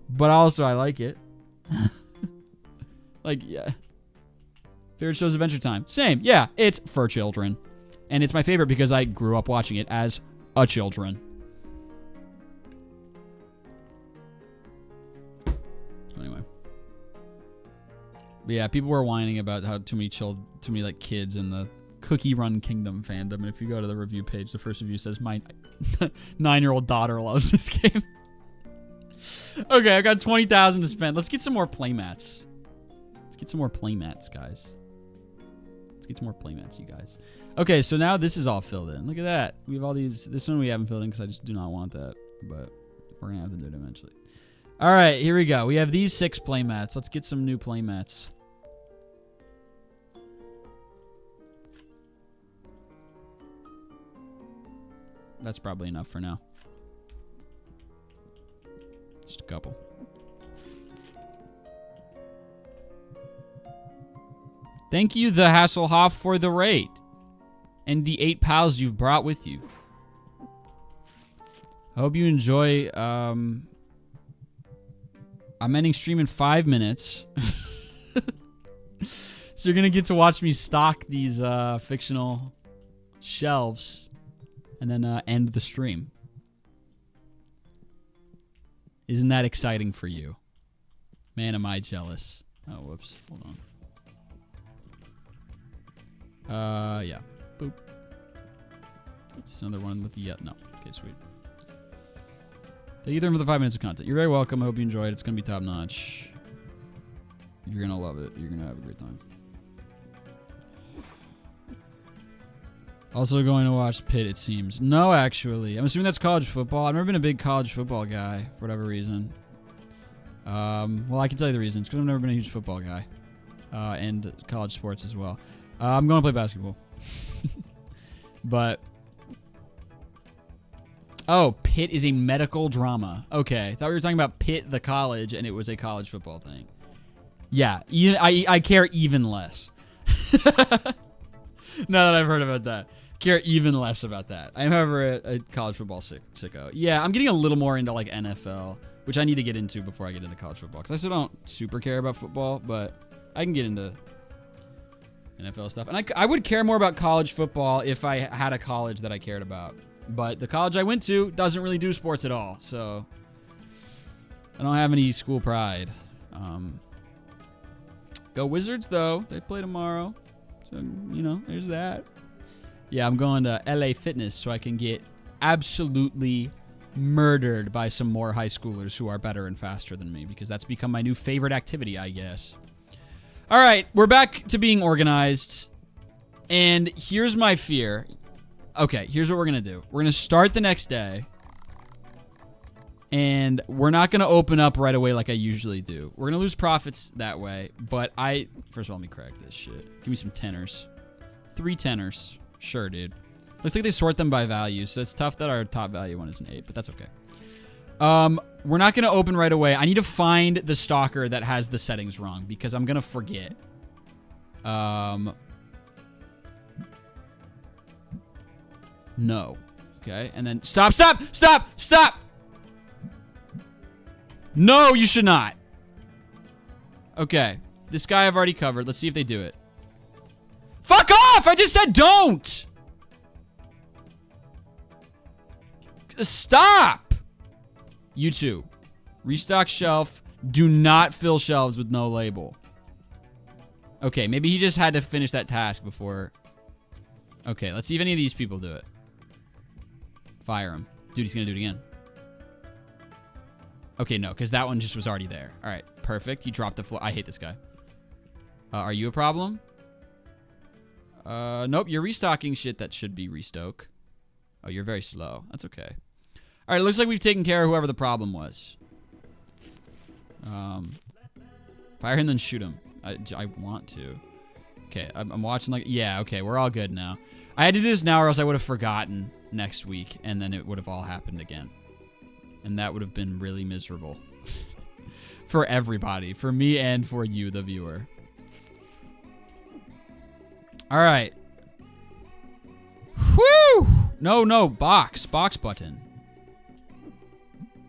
But also, I like it. Like, yeah. Favorite show's Adventure Time. Same. Yeah, it's for children. And it's my favorite because I grew up watching it as a children. Anyway. But yeah, people were whining about how too many like kids in the Cookie Run Kingdom fandom, and if you go to the review page, the first review says my 9-year-old daughter loves this game. Okay, I got 20,000 to spend. Let's get some more playmats. Let's get some more playmats, guys. Let's get some more playmats, you guys. Okay, so now this is all filled in. Look at that. We have all these. This one we haven't filled in because I just do not want that, but we're gonna have to do it eventually. All right, here we go. We have these 6 playmats. Let's get some new playmats. That's probably enough for now. Just a couple. Thank you, the Hasselhoff, for the raid. And the 8 pals you've brought with you. I hope you enjoy, I I'm ending stream in 5 minutes. So you're going to get to watch me stock these fictional shelves and then end the stream. Isn't that exciting for you? Man, am I jealous. Oh, whoops. Hold on. Yeah. Boop. It's another one with the... Yeah, no. Okay, sweet. Thank you for the 5 minutes of content. You're very welcome. I hope you enjoyed. It's going to be top notch. You're going to love it. You're going to have a great time. Also going to watch Pitt, it seems. No, actually. I'm assuming that's college football. I've never been a big college football guy for whatever reason. Well, I can tell you the reasons, because I've never been a huge football guy. And college sports as well. I'm going to play basketball. But... Oh, Pitt is a medical drama. Okay. I thought we were talking about Pitt, the college, and it was a college football thing. Yeah. I care even less. Now that I've heard about that. Care even less about that. I'm, however, a college football sicko. Yeah, I'm getting a little more into, like, NFL, which I need to get into before I get into college football, because I still don't super care about football, but I can get into NFL stuff. And I would care more about college football if I had a college that I cared about. But the college I went to doesn't really do sports at all, so I don't have any school pride. Go Wizards, though. They play tomorrow. So, you know, there's that. Yeah, I'm going to LA Fitness so I can get absolutely murdered by some more high schoolers who are better and faster than me, because that's become my new favorite activity, I guess. All right, we're back to being organized. And here's my fear. Okay, here's what we're going to do. We're going to start the next day. And we're not going to open up right away like I usually do. We're going to lose profits that way. But first of all, let me crack this shit. Give me some tenors. 3 tenors. Sure, dude. Looks like they sort them by value, so it's tough that our top value one is an 8, but that's okay. We're not going to open right away. I need to find the stalker that has the settings wrong, because I'm going to forget. No. Okay, and then stop! No, you should not. Okay, this guy I've already covered. Let's see if they do it. Fuck off! I just said don't! Stop! You two. Restock shelf. Do not fill shelves with no label. Okay, maybe he just had to finish that task before. Okay, let's see if any of these people do it. Fire him. Dude, he's gonna do it again. Okay, no, because that one just was already there. All right, perfect. He dropped the floor. I hate this guy. Are you a problem? Nope, you're restocking shit that should be restock. Oh, you're very slow. That's okay. All right, it looks like we've taken care of whoever the problem was. Fire him, then shoot him. I want to. Okay, I'm watching like... Yeah, okay, we're all good now. I had to do this now or else I would have forgotten next week, and then it would have all happened again. And that would have been really miserable. For everybody. For me and for you, the viewer. All right. Whew! No, box. Box button.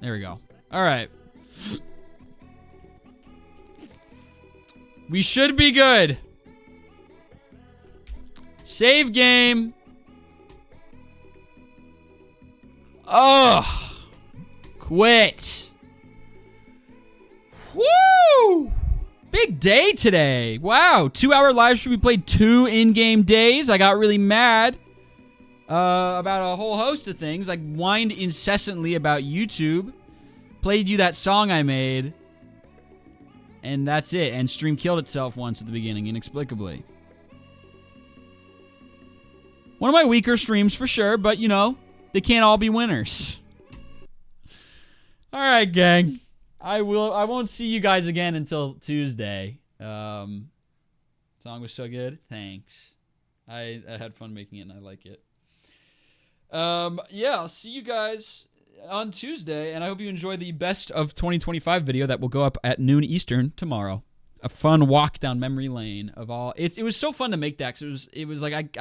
There we go. All right. We should be good. Save game. Ugh. Quit. Woo! Big day today. Wow. 2-hour live stream. We played 2 in-game days. I got really mad about a whole host of things. I whined incessantly about YouTube. Played you that song I made. And that's it. And stream killed itself once at the beginning, inexplicably. One of my weaker streams for sure, but you know, they can't all be winners. All right, gang. I won't see you guys again until Tuesday. Song was so good. Thanks. I had fun making it and I like it. Yeah, I'll see you guys on Tuesday, and I hope you enjoy the best of 2025 video that will go up at noon Eastern tomorrow. A fun walk down memory lane of all. It was so fun to make that, because it was like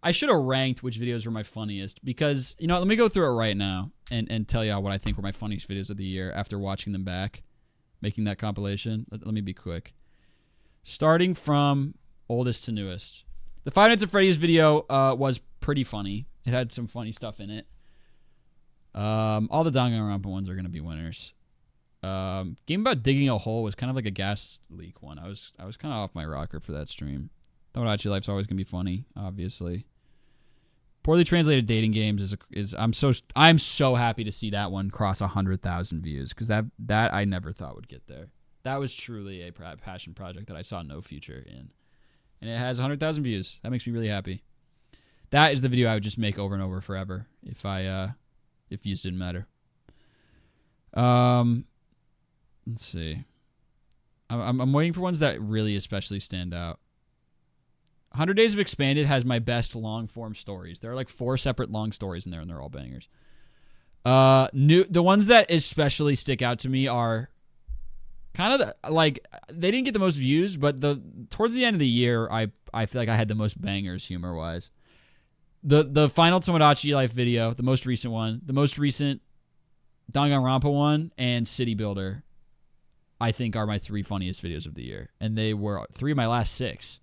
I should have ranked which videos were my funniest, because, you know, let me go through it right now and tell y'all what I think were my funniest videos of the year after watching them back. making that compilation. Let me be quick. Starting from oldest to newest. The Five Nights at Freddy's video was pretty funny. It had some funny stuff in it. All the Danganronpa ones are going to be winners. Game about digging a hole was kind of like a gas leak one. I was kind of off my rocker for that stream. Tomodachi Life's always going to be funny, obviously. Poorly translated dating games I'm so happy to see that one cross 100,000 views, because that I never thought would get there. That was truly a passion project that I saw no future in, and it has 100,000 views. That makes me really happy. That is the video I would just make over and over forever if views didn't matter. Let's see. I'm waiting for ones that really especially stand out. 100 Days of Expanded has my best long-form stories. There are like 4 separate long stories in there, and they're all bangers. The ones that especially stick out to me are kind of they didn't get the most views, but towards the end of the year, I feel like I had the most bangers humor-wise. The final Tomodachi Life video, the most recent one, the most recent Danganronpa one, and City Builder, I think are my 3 funniest videos of the year, and they were 3 of my last 6.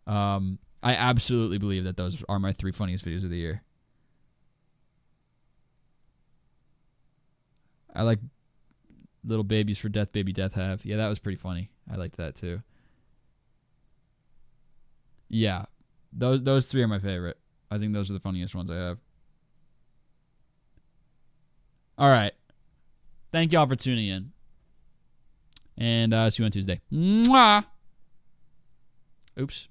I absolutely believe that those are my 3 funniest videos of the year. I like Little Babies for Death Baby Death Have. Yeah, that was pretty funny. I liked that too. Yeah, those 3 are my favorite. I think those are the funniest ones I have. All right. Thank y'all for tuning in. And see you on Tuesday. Mwah! Oops.